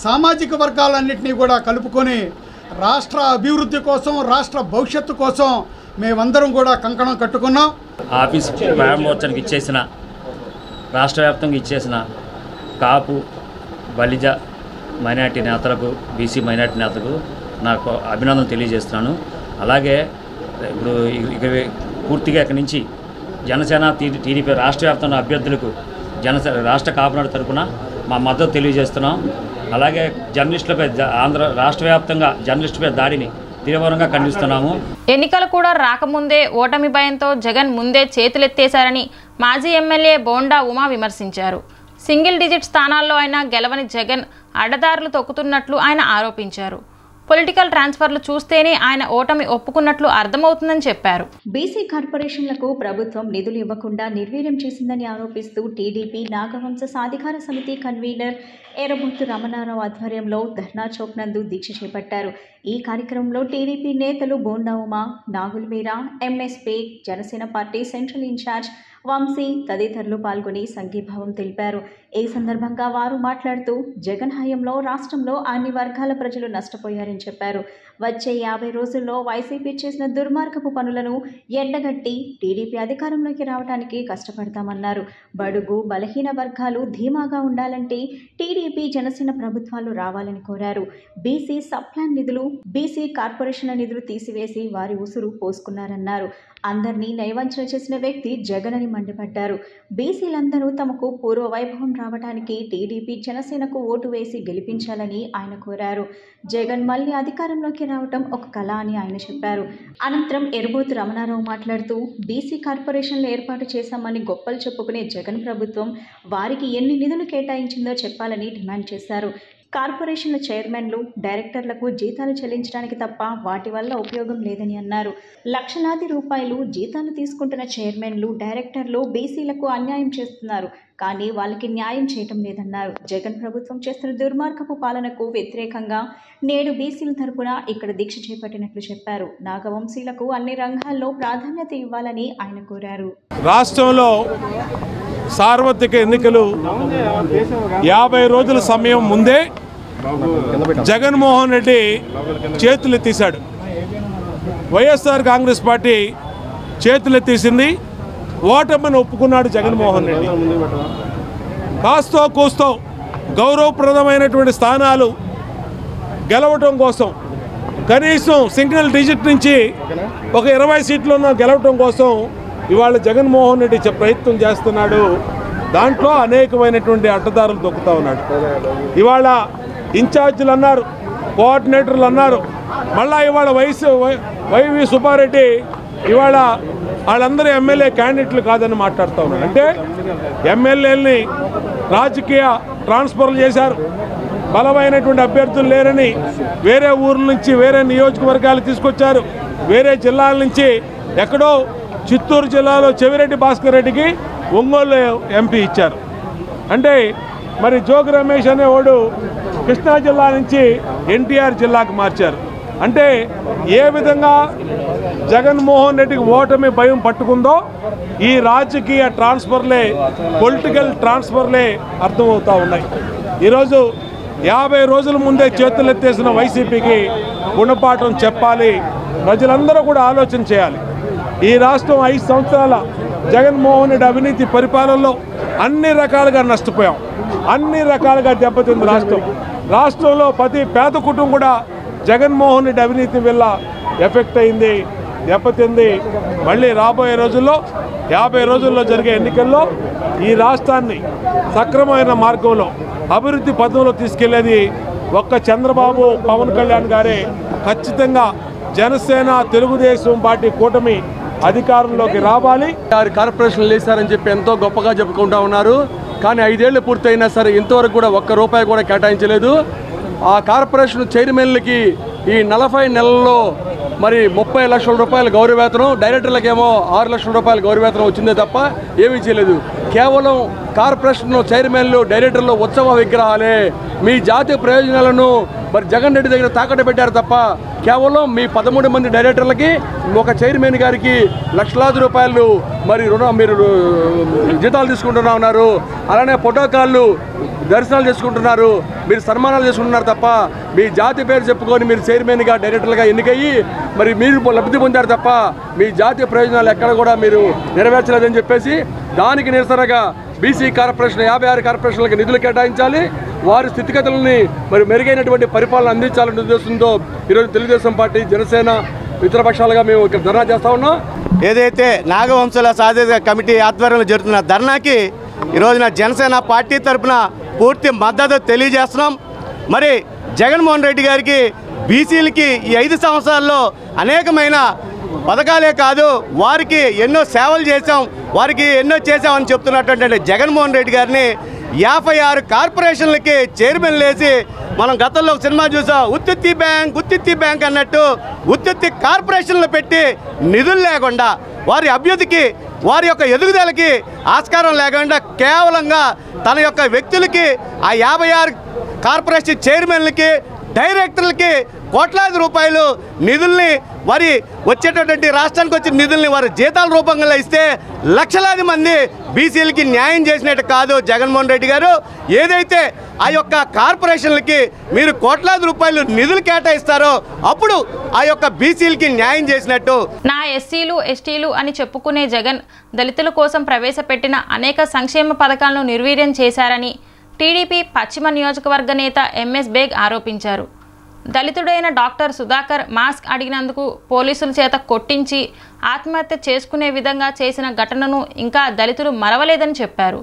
సామాజిక వర్గాలన్నింటినీ కూడా కలుపుకొని రాష్ట్ర అభివృద్ధి కోసం, రాష్ట్ర భవిష్యత్తు కోసం మేమందరం కూడా కంకణం కట్టుకున్నాం. ఆఫీస్ ప్రారంభోత్సవానికి ఇచ్చేసిన రాష్ట్ర వ్యాప్తంగా ఇచ్చేసిన కాపు, బలిజ మైనార్టీ నేతలకు, బీసీ మైనార్టీ నేతలకు నాకు అభినందనలు తెలియజేస్తున్నాను. అలాగే ఇప్పుడు ఇక పూర్తిగా ఇక్కడి నుంచి జనసేన, టీడీపీ రాష్ట్ర వ్యాప్తంగా అభ్యర్థులకు రాష్ట్ర కాపునాడు తరపున మా మద్దతు తెలియజేస్తున్నాం. అలాగే జర్నలిస్టులపై ఆంధ్ర రాష్ట్ర వ్యాప్తంగా జర్నలిస్టులపై దాడిని తీవ్రంగా ఖండిస్తున్నాము. ఎన్నికలు కూడా రాకముందే ఓటమి భయంతో జగన్ ముందే చేతులెత్తేశారని మాజీ ఎమ్మెల్యే బోండా ఉమా విమర్శించారు. సింగిల్ డిజిట్ స్థానాల్లో అయినా గెలవని జగన్ అడ్డదారులు తొక్కుతున్నట్లు ఆయన ఆరోపించారు. పొలిటికల్ ట్రాన్స్ఫర్లు చూస్తేనే ఆయన ఓటమి ఒప్పుకున్నట్లు అర్థమవుతుందని చెప్పారు. బీసీ కార్పొరేషన్లకు ప్రభుత్వం నిధులు ఇవ్వకుండా నిర్వీర్యం చేసిందని ఆరోపిస్తూ టీడీపీ నాగవంశ సాధికార సమితి కన్వీనర్ ఎర్రబోతు రమణారావు ఆధ్వర్యంలో ధర్నా చౌక్ నందు దీక్ష చేపట్టారు. ఈ కార్యక్రమంలో టీడీపీ నేతలు Bonda Uma, Nagulveera, MSP, Janasena party central incharge Vamsi తదితరులు పాల్గొని సంఘీభావం తెలిపారు. ఈ సందర్భంగా వారు మాట్లాడుతూ జగన్ హయాంలో రాష్ట్రంలో అన్ని వర్గాల ప్రజలు నష్టపోయారని చెప్పారు. వచ్చే 50 రోజుల్లో వైసీపీ చేసిన దుర్మార్గపు పనులను ఎండగట్టి టీడీపీ అధికారంలోకి రావడానికి కష్టపడతామన్నారు. బడుగు బలహీన వర్గాలు ధీమాగా ఉండాలంటే టీడీపీ, జనసేన ప్రభుత్వాలు రావాలని కోరారు. బీసీ సబ్ప్లాన్ నిధులు, బీసీ కార్పొరేషన్ల నిధులు తీసివేసి వారి ఉసురు పోసుకున్నారన్నారు. అందరినీ నయవంచన చేసిన వ్యక్తి జగన్ అని మండిపడ్డారు. బీసీలందరూ తమకు పూర్వ వైభవం రావడానికి టీడీపీ, జనసేనకు ఓటు వేసి గెలిపించాలని ఆయన కోరారు. జగన్ మళ్లీ అధికారంలోకి రావటం ఒక కళ అని ఆయన చెప్పారు. అనంతరం ఎర్రబోతు రమణారావు మాట్లాడుతూ బీసీ కార్పొరేషన్లు ఏర్పాటు చేశామని గొప్పలు చెప్పుకునే జగన్ ప్రభుత్వం వారికి ఎన్ని నిధులు కేటాయించిందో చెప్పాలని డిమాండ్ చేశారు. కార్పొరేషన్ల చైర్మన్లు, డైరెక్టర్లకు జీతాలు చెల్లించడానికి తప్ప వాటి వల్ల ఉపయోగం లేదని అన్నారు. లక్షలాది రూపాయలు జీతాలు తీసుకుంటున్న చైర్మన్లు, డైరెక్టర్లు బీసీలకు అన్యాయం చేస్తున్నారు, కానీ వాళ్ళకి న్యాయం చేయటం లేదన్నారు. జగన్ ప్రభుత్వం చేస్తున్న దుర్మార్గపు పాలనకు వ్యతిరేకంగా నేడు బీసీల తరపున ఇక్కడ దీక్ష చేపట్టినట్లు చెప్పారు. నాగవంశీలకు అన్ని రంగాల్లో ప్రాధాన్యత ఇవ్వాలని ఆయన కోరారు. రాష్ట్రంలో సార్వత్రిక ఎన్నికలు 50 రోజుల సమయం ముందే జగన్మోహన్ రెడ్డి చేతులెత్తేశాడు. వైఎస్ఆర్ కాంగ్రెస్ పార్టీ చేతులెత్తేసింది. ఓటమిని ఒప్పుకున్నాడు జగన్మోహన్ రెడ్డి. కాస్తో కూస్తో గౌరవప్రదమైనటువంటి స్థానాలు గెలవటం కోసం, కనీసం సింగిల్ డిజిట్ నుంచి ఒక 20 సీట్లను గెలవటం కోసం ఇవాళ జగన్మోహన్ రెడ్డి ప్రయత్నం చేస్తున్నాడు. దాంట్లో అనేకమైనటువంటి అడ్డదారులు తొక్కుతూ ఉన్నాడు. ఇవాళ ఇన్ఛార్జీలు అన్నారు, కోఆర్డినేటర్లు అన్నారు, మళ్ళా ఇవాళ వైవి సుబ్బారెడ్డి ఇవాళ వాళ్ళందరూ ఎమ్మెల్యే క్యాండిడేట్లు కాదని మాట్లాడుతూ ఉన్నారు. అంటే ఎమ్మెల్యేలని రాజకీయ ట్రాన్స్ఫర్లు చేశారు. బలమైనటువంటి అభ్యర్థులు లేరని వేరే ఊర్ల నుంచి వేరే నియోజకవర్గాలు తీసుకొచ్చారు. వేరే జిల్లాల నుంచి ఎక్కడో చిత్తూరు జిల్లాలో చెవిరెడ్డి భాస్కర్ రెడ్డికి ఒంగోలు ఎంపీ ఇచ్చారు. అంటే మరి జోగి రమేష్ అనేవాడు కృష్ణా జిల్లా నుంచి ఎన్టీఆర్ జిల్లాకు మార్చారు. అంటే ఏ విధంగా జగన్మోహన్ రెడ్డికి ఓటమి భయం పట్టుకుందో ఈ రాజకీయ ట్రాన్స్ఫర్లే, పొలిటికల్ ట్రాన్స్ఫర్లే అర్థమవుతూ ఉన్నాయి. ఈరోజు 50 రోజుల ముందే చేతులెత్తేసిన వైసీపీకి గుణపాఠం చెప్పాలి. ప్రజలందరూ కూడా ఆలోచన చేయాలి. ఈ రాష్ట్రం 5 సంవత్సరాల జగన్మోహన్ రెడ్డి అవినీతి పరిపాలనలో అన్ని రకాలుగా నష్టపోయాం, అన్ని రకాలుగా దెబ్బతింది రాష్ట్రంలో ప్రతి పేద కుటుంబం కూడా జగన్మోహన్ రెడ్డి అవినీతి వల్ల ఎఫెక్ట్ అయింది, దెబ్బతింది. మళ్ళీ రాబోయే రోజుల్లో 50 రోజుల్లో జరిగే ఎన్నికల్లో ఈ రాష్ట్రాన్ని సక్రమమైన మార్గంలో అభివృద్ధి పథంలో తీసుకెళ్లేది ఒక్క చంద్రబాబు, పవన్ కళ్యాణ్ గారే. ఖచ్చితంగా జనసేన, తెలుగుదేశం పార్టీ కూటమి అధికారంలోకి రావాలి. కార్పొరేషన్లు వేశారని చెప్పి ఎంతో గొప్పగా చెప్పుకుంటా ఉన్నారు. కానీ 5 ఏళ్ళు పూర్తయినా సరే ఇంతవరకు కూడా ఒక్క రూపాయి కూడా కేటాయించలేదు. ఆ కార్పొరేషన్ చైర్మన్లకి ఈ 40 నెలల్లో మరి 30 లక్షల రూపాయల గౌరవవేతనం, డైరెక్టర్లకేమో 6 లక్షల రూపాయల గౌరవవేతనం వచ్చిందే తప్ప ఏమీ చేయలేదు. కేవలం కార్పొరేషన్ చైర్మన్లు, డైరెక్టర్లు ఉత్సవ విగ్రహాలే. మీ జాతీయ ప్రయోజనాలను మరి జగన్ రెడ్డి దగ్గర తాకట్టు పెట్టారు తప్ప కేవలం మీ 13 మంది డైరెక్టర్లకి, ఒక చైర్మన్ గారికి లక్షలాది రూపాయలు మరి మీరు జీతాలు తీసుకుంటున్నా ఉన్నారు. అలానే ప్రోటోకాళ్ళు, దర్శనాలు చేసుకుంటున్నారు, మీరు సన్మానాలు చేసుకుంటున్నారు తప్ప మీ జాతి పేరు చెప్పుకొని మీరు చైర్మన్గా, డైరెక్టర్లుగా ఎన్నికయ్యి మరి మీరు లబ్ధి పొందారు తప్ప మీ జాతీయ ప్రయోజనాలు ఎక్కడ కూడా మీరు నెరవేర్చలేదని చెప్పేసి దానికి నిరసనగా బీసీ కార్పొరేషన్ 56 కార్పొరేషన్లకు నిధులు కేటాయించాలి, వారి స్థితిగతులని మరి మెరుగైనటువంటి పరిపాలన అందించాలనే ఉద్దేశంతో ఈరోజు తెలుగుదేశం పార్టీ, జనసేన, ఇతర పక్షాలుగా మేము ఇక్కడ ధర్నా చేస్తూ ఉన్నాం. ఏదైతే నాగవంశుల సాధిత కమిటీ ఆధ్వర్యంలో జరుగుతున్న ధర్నాకి ఈరోజున జనసేన పార్టీ తరఫున పూర్తి మద్దతు తెలియజేస్తున్నాం. మరి జగన్మోహన్ రెడ్డి గారికి బీసీలకి ఈ 5 సంవత్సరాల్లో అనేకమైన పథకాలే కాదు, వారికి ఎన్నో సేవలు చేశాం, వారికి ఎన్నో చేశామని చెప్తున్నటువంటి జగన్మోహన్ రెడ్డి గారిని 56 కార్పొరేషన్లకి చైర్మన్ వేసి మనం గతంలో సినిమా చూసాం, ఉత్తిత్తి బ్యాంక్ అన్నట్టు ఉత్తిత్తి కార్పొరేషన్లు పెట్టి నిధులు లేకుండా వారి అభివృద్ధికి, వారి యొక్క ఎదుగుదలకి ఆస్కారం లేకుండా కేవలంగా తన యొక్క వ్యక్తులకి ఆ 56 కార్పొరేషన్ చైర్మన్లకి, డైరెక్టర్లకి కోట్లాది రూపాయలు నిధుల్ని, వారి వచ్చేటటువంటి రాష్ట్రానికి వచ్చిన నిధుల్ని వారి జీతాల రూపంగా ఇస్తే లక్షలాది మంది బీసీలకి న్యాయం చేసినట్టు కాదు జగన్మోహన్ రెడ్డి గారు. ఏదైతే ఆ యొక్క కార్పొరేషన్లకి మీరు కోట్లాది రూపాయలు నిధులు కేటాయిస్తారో అప్పుడు ఆ యొక్క బీసీలకి న్యాయం చేసినట్టు. నా ఎస్సీలు, ఎస్టీలు అని చెప్పుకునే జగన్ దళితుల కోసం ప్రవేశపెట్టిన అనేక సంక్షేమ పథకాలను నిర్వీర్యం చేశారని టీడీపీ పశ్చిమ నియోజకవర్గ నేత ఎంఎస్ బేగ్ ఆరోపించారు. దళితుడైన డాక్టర్ సుధాకర్ మాస్క్ అడిగినందుకు పోలీసుల చేత కొట్టించి ఆత్మహత్య చేసుకునే విధంగా చేసిన ఘటనను ఇంకా దళితులు మరవలేదని చెప్పారు.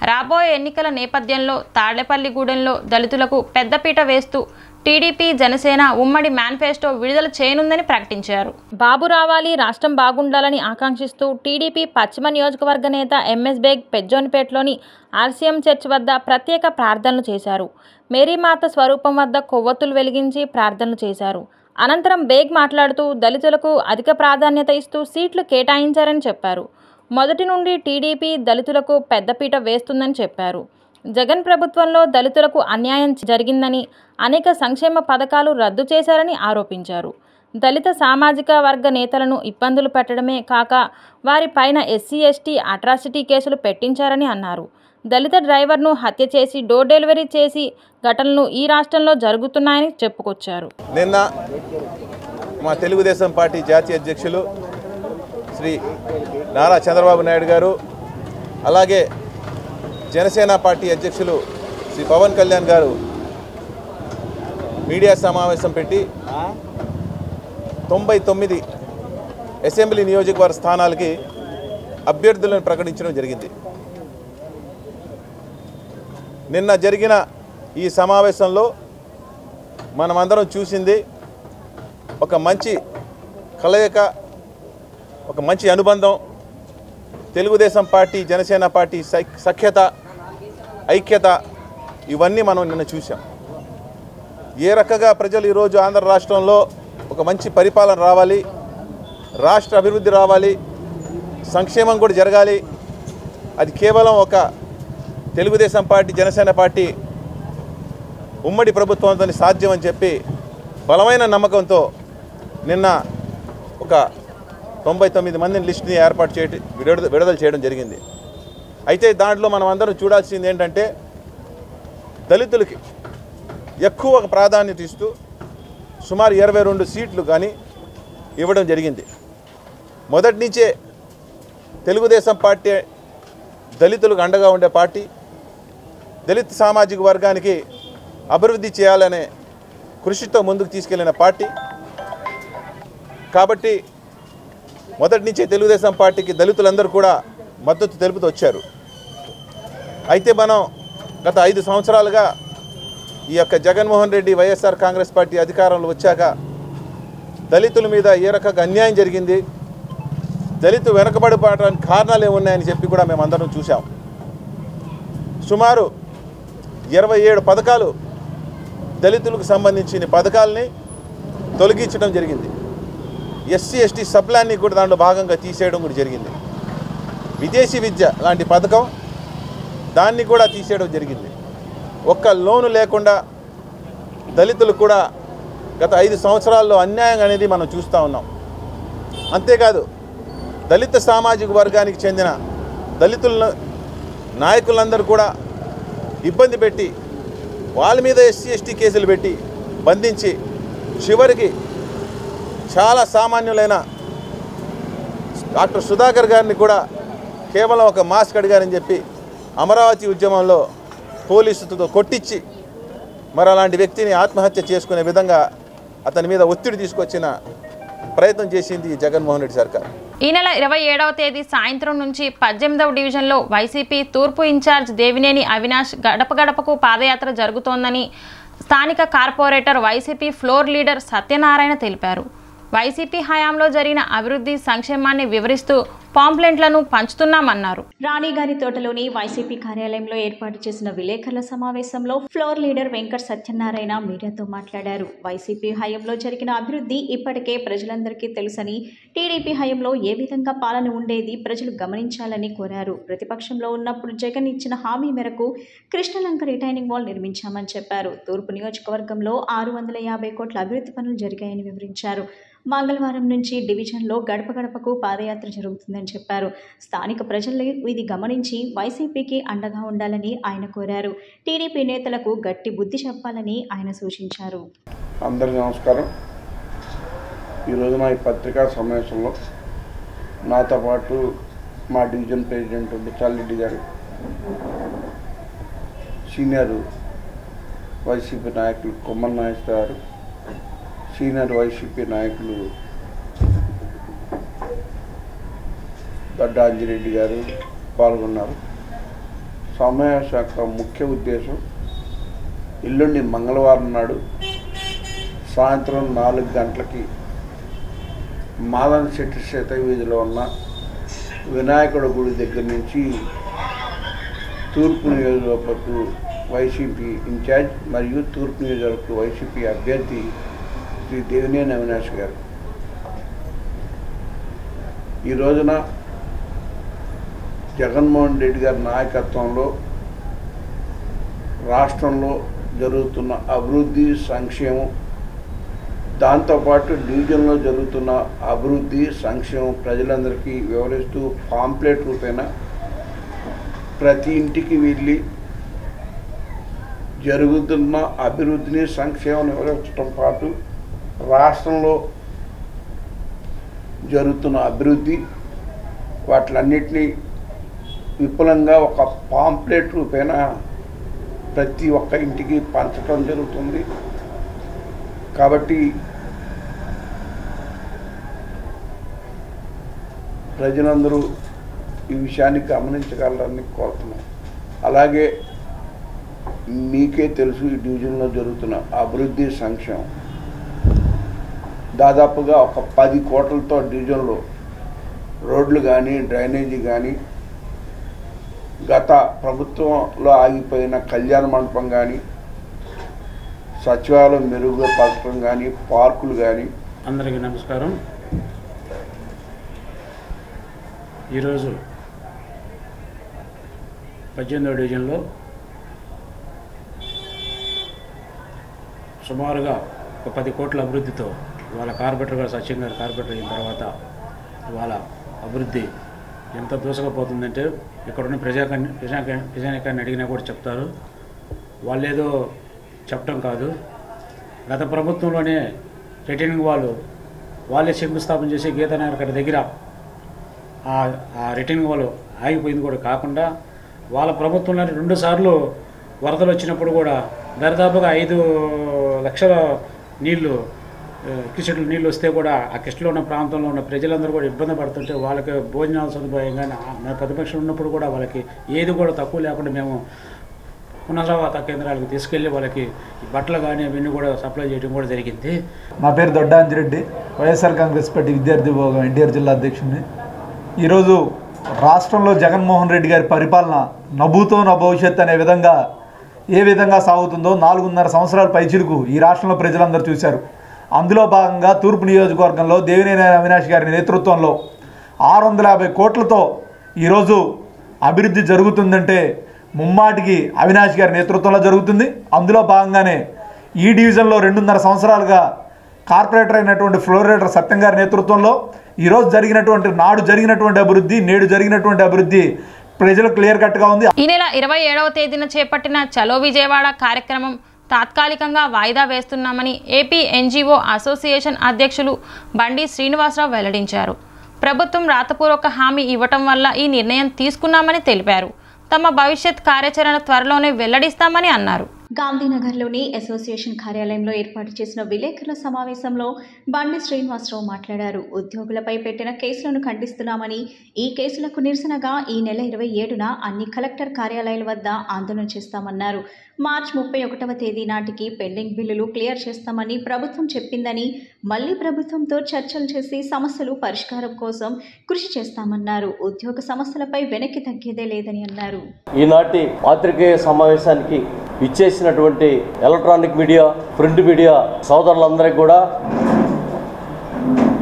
రాబోయే ఎన్నికల నేపథ్యంలో తాడేపల్లిగూడెంలో దళితులకు పెద్దపీట వేస్తూ టీడీపీ, జనసేన ఉమ్మడి మేనిఫెస్టో విడుదల చేయనుందని ప్రకటించారు. బాబు రావాలి, రాష్ట్రం బాగుండాలని ఆకాంక్షిస్తూ టీడీపీ పశ్చిమ నియోజకవర్గ నేత ఎంఎస్ బేగ్ పెజ్జోనిపేటలోని ఆర్సీఎం చర్చ్ వద్ద ప్రత్యేక ప్రార్థనలు చేశారు. మేరీమాత స్వరూపం వద్ద కొవ్వొత్తులు వెలిగించి ప్రార్థనలు చేశారు. అనంతరం బేగ్ మాట్లాడుతూ దళితులకు అధిక ప్రాధాన్యత ఇస్తూ సీట్లు కేటాయించారని చెప్పారు. మొదటి నుండి టీడీపీ దళితులకు పెద్దపీట వేస్తుందని చెప్పారు. జగన్ ప్రభుత్వంలో దళితులకు అన్యాయం జరిగిందని, అనేక సంక్షేమ పథకాలు రద్దు చేశారని ఆరోపించారు. దళిత సామాజిక వర్గ నేతలను ఇబ్బందులు పెట్టడమే కాక వారిపైన ఎస్సీ, ఎస్టీ అట్రాసిటీ కేసులు పెట్టించారని అన్నారు. దళిత డ్రైవర్ను హత్య చేసి డోర్ డెలివరీ చేసి ఘటనలు ఈ రాష్ట్రంలో జరుగుతున్నాయని చెప్పుకొచ్చారు. నిన్న మా తెలుగుదేశం పార్టీ జాతీయ అధ్యక్షులు శ్రీ నారా చంద్రబాబు నాయుడు గారు, అలాగే జనసేన పార్టీ అధ్యక్షులు శ్రీ పవన్ కళ్యాణ్ గారు మీడియా సమావేశం పెట్టి 99 అసెంబ్లీ నియోజకవర్గ స్థానాలకి అభ్యర్థులను ప్రకటించడం జరిగింది. నిన్న జరిగిన ఈ సమావేశంలో మనమందరం చూసింది ఒక మంచి కలయిక, ఒక మంచి అనుబంధం, తెలుగుదేశం పార్టీ జనసేన పార్టీ సఖ్యత, ఐక్యత, ఇవన్నీ మనం నిన్న చూసాం. ఏ రకంగా ప్రజలు ఈరోజు ఆంధ్ర రాష్ట్రంలో ఒక మంచి పరిపాలన రావాలి, రాష్ట్ర అభివృద్ధి రావాలి, సంక్షేమం కూడా జరగాలి, అది కేవలం ఒక తెలుగుదేశం పార్టీ జనసేన పార్టీ ఉమ్మడి ప్రభుత్వంతో సాధ్యమని చెప్పి బలమైన నమ్మకంతో నిన్న ఒక 99 మందిని లిస్టుని ఏర్పాటు విడుదల చేయడం జరిగింది. అయితే దాంట్లో మనం అందరం చూడాల్సింది ఏంటంటే దళితులకి ఎక్కువ ప్రాధాన్యత ఇస్తూ సుమారు 22 సీట్లు కానీ ఇవ్వడం జరిగింది. మొదటి నుంచే తెలుగుదేశం పార్టీ దళితులకు అండగా ఉండే పార్టీ, దళిత సామాజిక వర్గానికి అభివృద్ధి చేయాలనే కృషితో ముందుకు తీసుకెళ్లిన పార్టీ. కాబట్టి మొదటి నుంచే తెలుగుదేశం పార్టీకి దళితులందరూ కూడా మద్దతు తెలుపుతూ వచ్చారు. అయితే మనం గత 5 సంవత్సరాలుగా ఈ యొక్క జగన్మోహన్ రెడ్డి వైఎస్ఆర్ కాంగ్రెస్ పార్టీ అధికారంలో వచ్చాక దళితుల మీద ఏ రకంగా అన్యాయం జరిగింది, దళితు వెనకబడిపోవడానికి కారణాలు ఏమున్నాయని చెప్పి కూడా మేమందరం చూసాం. సుమారు 27 పథకాలు దళితులకు సంబంధించిన పథకాలని తొలగించడం జరిగింది. ఎస్సీ ఎస్టీ సప్లాన్ని కూడా దాంట్లో భాగంగా తీసేయడం కూడా జరిగింది. విదేశీ విద్య లాంటి పథకం దాన్ని కూడా తీసేయడం జరిగింది. ఒక్క లోను లేకుండా దళితులు కూడా గత 5 సంవత్సరాల్లో అన్యాయం అనేది మనం చూస్తూ ఉన్నాం. అంతేకాదు దళిత సామాజిక వర్గానికి చెందిన దళితుల నాయకులందరూ కూడా ఇబ్బంది పెట్టి వాళ్ళ మీద ఎస్సీ ఎస్టీ కేసులు పెట్టి బంధించి చివరికి చాలా సామాన్యులైన డాక్టర్ సుధాకర్ గారిని కూడా కేవలం ఒక మాస్క్ అడిగారని చెప్పి అమరావతి ఉద్యమంలో పోలీసులతో కొట్టించి మరి అలాంటి వ్యక్తిని ఆత్మహత్య చేసుకునే విధంగా అతని మీద ఒత్తిడి తీసుకొచ్చిన ప్రయత్నం చేసింది జగన్మోహన్ రెడ్డి సర్కార్. ఈ నెల 27వ తేదీ సాయంత్రం నుంచి 18వ డివిజన్లో వైసీపీ తూర్పు ఇన్ఛార్జ్ దేవినేని అవినాష్ గడప గడపకు పాదయాత్ర జరుగుతోందని స్థానిక corporator YCP floor leader Satyanarayana తెలిపారు. వైసీపీ హయాంలో జరిగిన అభివృద్ధి సంక్షేమాన్ని వివరిస్తూ పాంప్లెంట్లను పంచుతున్నామన్నారు. రాణిగారి తోటలోని వైసీపీ కార్యాలయంలో ఏర్పాటు చేసిన విలేకరుల సమావేశంలో ఫ్లోర్ లీడర్ వెంకట సత్యనారాయణ మీడియాతో మాట్లాడారు. వైసీపీ హయాంలో జరిగిన అభివృద్ధి ఇప్పటికే ప్రజలందరికీ తెలుసని, టీడీపీ హయాంలో ఏ విధంగా పాలన ఉండేది ప్రజలు గమనించాలని కోరారు. ప్రతిపక్షంలో ఉన్నప్పుడు జగన్ ఇచ్చిన హామీ మేరకు కృష్ణలంక రిటైనింగ్ వాల్ నిర్మించామని చెప్పారు. తూర్పు నియోజకవర్గంలో 650 కోట్ల అభివృద్ధి పనులు జరిగాయని వివరించారు. మంగళవారం నుంచి డివిజన్లో గడప గడపకు పాదయాత్ర జరుగుతుందని చెప్పారు. స్థానిక ప్రజలు ఇది గమనించి వైసీపీకి అండగా ఉండాలని ఆయన కోరారు. టీడీపీ నేతలకు గట్టి బుద్ధి చెప్పాలని ఆయన సూచించారు. అందరికీ నమస్కారం. ఈరోజు మా ఈ పత్రికా సమావేశంలో నాతో పాటు మా డివిజన్ ప్రెసిడెంట్ బుచ్చారెడ్డి గారు, సీనియర్ వైసీపీ నాయకులు కొమ్మన్ నాయక్ గారు, సీనియర్ వైసీపీ నాయకులు దడ్డా అంజిరెడ్డి గారు పాల్గొన్నారు. సమావేశం యొక్క ముఖ్య ఉద్దేశం ఎల్లుండి మంగళవారం నాడు సాయంత్రం 4 గంటలకి మాదన్ శెట్టి శేత వీధిలో ఉన్న వినాయకుడి గుడి దగ్గర నుంచి తూర్పు నియోజకవర్గ వైసీపీ ఇన్ఛార్జ్ మరియు తూర్పు నియోజకవర్గ వైసీపీ అభ్యర్థి శ్రీ దేవినేని అవినాష్ గారు ఈ రోజున జగన్మోహన్ రెడ్డి గారి నాయకత్వంలో రాష్ట్రంలో జరుగుతున్న అభివృద్ధి సంక్షేమం, దాంతోపాటు డివిజన్లో జరుగుతున్న అభివృద్ధి సంక్షేమం ప్రజలందరికీ వివరిస్తూ పాంప్లెట్ రూపేణ ప్రతి ఇంటికి వెళ్ళి జరుగుతున్న అభివృద్ధిని సంక్షేమం వివరించడం పాటు రాష్ట్రంలో జరుగుతున్న అభివృద్ధి వాటిలన్నిటినీ విపులంగా ఒక పాంప్లెట్ రూపేణ ప్రతి ఒక్క ఇంటికి పంచడం జరుగుతుంది. కాబట్టి ప్రజలందరూ ఈ విషయాన్ని గమనించగలరని కోరుతున్నాం. అలాగే మీకే తెలుసు ఈ డివిజన్లో జరుగుతున్న అభివృద్ధి సంక్షేమం. దాదాపుగా ఒక 10 కోట్లతో డివిజన్లో రోడ్లు కానీ డ్రైనేజీ కానీ, గత ప్రభుత్వంలో ఆగిపోయిన కళ్యాణ మండపం కానీ, సచివాలయం మెరుగుపరచడం కానీ, పార్కులు కానీ. అందరికీ నమస్కారం. ఈరోజు 18వ డివిజన్లో సుమారుగా ఒక 10 కోట్ల అభివృద్ధితో వాళ్ళ కార్పొరేటర్ గారు సత్యం గారు కార్పొరేటర్ అయిన తర్వాత వాళ్ళ అభివృద్ధి ఎంత దూసకపోతుందంటే ఇక్కడున్న ప్రజానికాన్ని అడిగినా కూడా చెప్తారు. వాళ్ళేదో చెప్పడం కాదు, గత ప్రభుత్వంలోనే రిటర్నింగ్ వాళ్ళే శంకుస్థాపన చేసి గీతానగర్ గారి దగ్గర ఆ రిటర్నింగ్ వాళ్ళు ఆగిపోయింది కూడా కాకుండా, వాళ్ళ ప్రభుత్వంలోనే 2 సార్లు వరదలు వచ్చినప్పుడు కూడా దాదాపుగా 5 లక్షల నీళ్లు కిచెట్లు నీళ్ళు వస్తే కూడా ఆ కిష్టలో ఉన్న ప్రాంతంలో ఉన్న ప్రజలందరూ కూడా ఇబ్బంది పడుతుంటే వాళ్ళకి భోజనాల సదుపాయం కానీ ప్రతిపక్షం ఉన్నప్పుడు కూడా వాళ్ళకి ఏది కూడా తక్కువ లేకుండా మేము పునరావాస కేంద్రాలకు తీసుకెళ్ళి వాళ్ళకి బట్టలు కానీ అవన్నీ కూడా సప్లై చేయడం కూడా జరిగింది. నా పేరు దొడ్డ అంజిరెడ్డి, వైఎస్ఆర్ కాంగ్రెస్ పార్టీ విద్యార్థి విభాగం ఎన్టీఆర్ జిల్లా అధ్యక్షుడిని. ఈరోజు రాష్ట్రంలో జగన్మోహన్ రెడ్డి గారి పరిపాలన నభూతో నా భవిష్యత్ అనే విధంగా ఏ విధంగా సాగుతుందో 4.5 సంవత్సరాల పైచిలుకు ఈ రాష్ట్రంలో ప్రజలందరూ చూశారు. అందులో భాగంగా తూర్పు నియోజకవర్గంలో దేవినేని అవినాష్ గారి నేతృత్వంలో 650 కోట్లతో ఈరోజు అభివృద్ధి జరుగుతుందంటే ముమ్మాటికి అవినాష్ గారి నేతృత్వంలో జరుగుతుంది. అందులో భాగంగానే ఈ డివిజన్లో 2.5 సంవత్సరాలుగా కార్పొరేటర్ అయినటువంటి ఫ్లోరైడర్ సత్యం గారి నేతృత్వంలో ఈరోజు నాడు జరిగినటువంటి అభివృద్ధి, నేడు జరిగినటువంటి అభివృద్ధి ప్రజలకు క్లియర్ కట్గా ఉంది. ఈ నెల 27వ తేదీన చేపట్టిన చలో విజయవాడ కార్యక్రమం తాత్కాలికంగా వాయిదా వేస్తున్నామని ఏపీ ఎన్జీఓ అసోసియేషన్ అధ్యక్షులు బండి శ్రీనివాసరావు వెల్లడించారు. ప్రభుత్వం రాతపూర్వక హామీ ఇవ్వటం వల్ల ఈ నిర్ణయం తీసుకున్నామని తెలిపారు. తమ భవిష్యత్ కార్యాచరణ త్వరలోనే వెల్లడిస్తామని అన్నారు. గాంధీనగర్లోని అసోసియేషన్ కార్యాలయంలో ఏర్పాటు చేసిన విలేకరుల సమావేశంలో బండి శ్రీనివాసరావు మాట్లాడారు. ఉద్యోగులపై పెట్టిన కేసులను ఖండిస్తున్నామని, ఈ కేసులకు నిరసనగా ఈ నెల 27న అన్ని కలెక్టర్ కార్యాలయాల వద్ద ఆందోళన చేస్తామన్నారు. మార్చి 31వ తేదీ నాటికి పెండింగ్ బిల్లులు క్లియర్ చేస్తామని ప్రభుత్వం చెప్పిందని, మళ్లీ ప్రభుత్వంతో చర్చలు చేసి సమస్యలు పరిష్కారం కోసం కృషి చేస్తామన్నారు. ఉద్యోగ సమస్యలపై వెనక్కి తగ్గేదే లేదని అన్నారు. ఈనాటి పాత్రికేయ సమావేశానికి ఇచ్చేసినటువంటి ఎలక్ట్రానిక్ మీడియా, ప్రింట్ మీడియా సోదరులందరికీ కూడా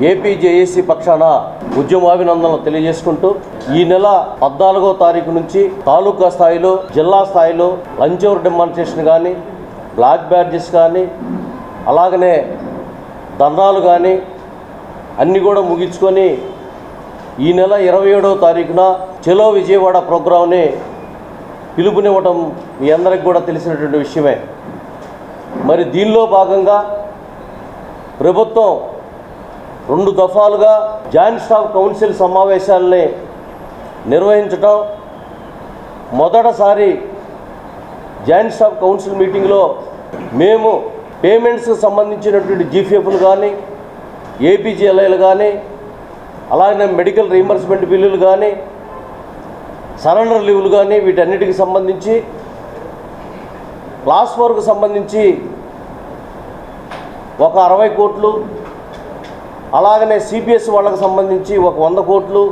ఏపీజేఏసీ పక్షాన ఉద్యమాభినందనలు తెలియజేసుకుంటూ, ఈ నెల 14వ తారీఖు నుంచి తాలూకా స్థాయిలో, జిల్లా స్థాయిలో లంచ్ అవర్ డెమాన్స్ట్రేషన్ కానీ, బ్లాక్ బ్యాడ్జెస్ కానీ, అలాగనే ధర్నాలు కానీ అన్నీ కూడా ముగించుకొని ఈ నెల 27వ తారీఖున చలో విజయవాడ ప్రోగ్రాంని పిలుపునివ్వటం మీ అందరికి కూడా తెలిసినటువంటి విషయమే. మరి దీనిలో భాగంగా ప్రభుత్వం 2 దఫాలుగా జాయింట్ స్టాఫ్ కౌన్సిల్ సమావేశాలని నిర్వహించటం, మొదటిసారి జాయింట్ స్టాఫ్ కౌన్సిల్ మీటింగ్లో మేము పేమెంట్స్కి సంబంధించినటువంటి జీపీఎఫ్లు కానీ, ఏపీజీఎల్ఐలు కానీ, అలాగే మెడికల్ రీయింబర్స్మెంట్ బిల్లులు కానీ, సరెండర్ లీవులు కానీ వీటన్నిటికి సంబంధించి, క్లాస్ 4కు సంబంధించి ఒక 60 కోట్లు, అలాగనే సిపిఎస్ వాళ్ళకి సంబంధించి ఒక 100 కోట్లు,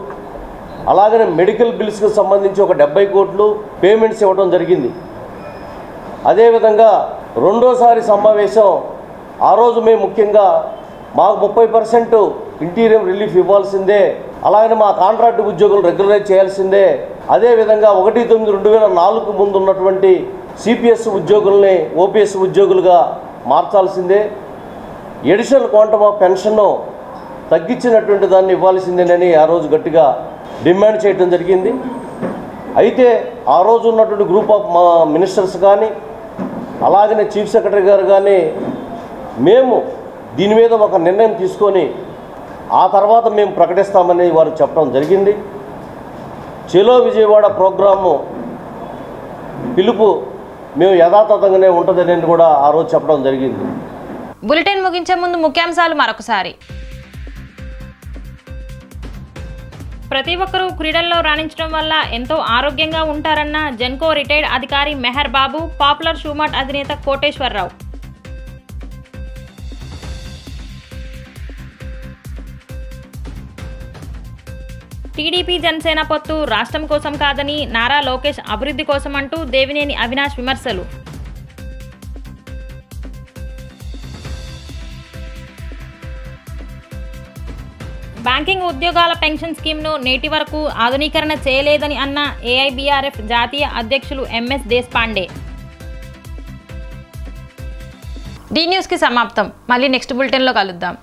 అలాగనే మెడికల్ బిల్స్కి సంబంధించి ఒక 70 కోట్లు పేమెంట్స్ ఇవ్వడం జరిగింది. అదేవిధంగా రెండోసారి సమావేశం ఆ రోజు మేము ముఖ్యంగా మాకు 30% ఇంటీరియం రిలీఫ్ ఇవ్వాల్సిందే, అలాగనే మా కాంట్రాక్ట్ ఉద్యోగులు రెగ్యులరైజ్ చేయాల్సిందే, అదేవిధంగా 1/9/2004 ముందు ఉన్నటువంటి సిపిఎస్ ఉద్యోగుల్ని ఓపీఎస్ ఉద్యోగులుగా మార్చాల్సిందే, ఎడిషనల్ క్వాంటమ్ ఆఫ్ పెన్షన్ను తగ్గించినటువంటి దాన్ని ఇవ్వాల్సిందేనని ఆ రోజు గట్టిగా డిమాండ్ చేయడం జరిగింది. అయితే ఆ రోజు ఉన్నటువంటి గ్రూప్ ఆఫ్ మినిస్టర్స్ కానీ, అలాగనే చీఫ్ సెక్రటరీ గారు కానీ మేము దీని మీద ఒక నిర్ణయం తీసుకొని ఆ తర్వాత మేము ప్రకటిస్తామని వారు చెప్పడం జరిగింది. చలో విజయవాడ ప్రోగ్రాము పిలుపు మేము యథాతథంగానే ఉంటుందని కూడా ఆ రోజు చెప్పడం జరిగింది. బులెటిన్ ముగించే ముందు ముఖ్యాంశాలు మరొకసారి. ప్రతి ఒక్కరూ క్రీడల్లో రాణించడం వల్ల ఎంతో ఆరోగ్యంగా ఉంటారన్న జెన్కో రిటైర్డ్ అధికారి మెహర్ బాబు, పాపులర్ షూమార్ట్ అధినేత కోటేశ్వరరావు. టీడీపీ జనసేన పొత్తు రాష్ట్రం కోసం కాదని నారా లోకేష్ అభివృద్ధి కోసం అంటూ దేవినేని అవినాష్ విమర్శలు. బ్యాంకింగ్ ఉద్యోగాల పెన్షన్ స్కీమ్ను నేటి వరకు ఆధునీకరణ చేయలేదని అన్న ఏఐబీఆర్ఎఫ్ జాతీయ అధ్యక్షులు ఎంఎస్ దేశపాండే. డి న్యూస్కి సమాప్తం. మళ్ళీ నెక్స్ట్ బులెటిన్లో కలుద్దాం.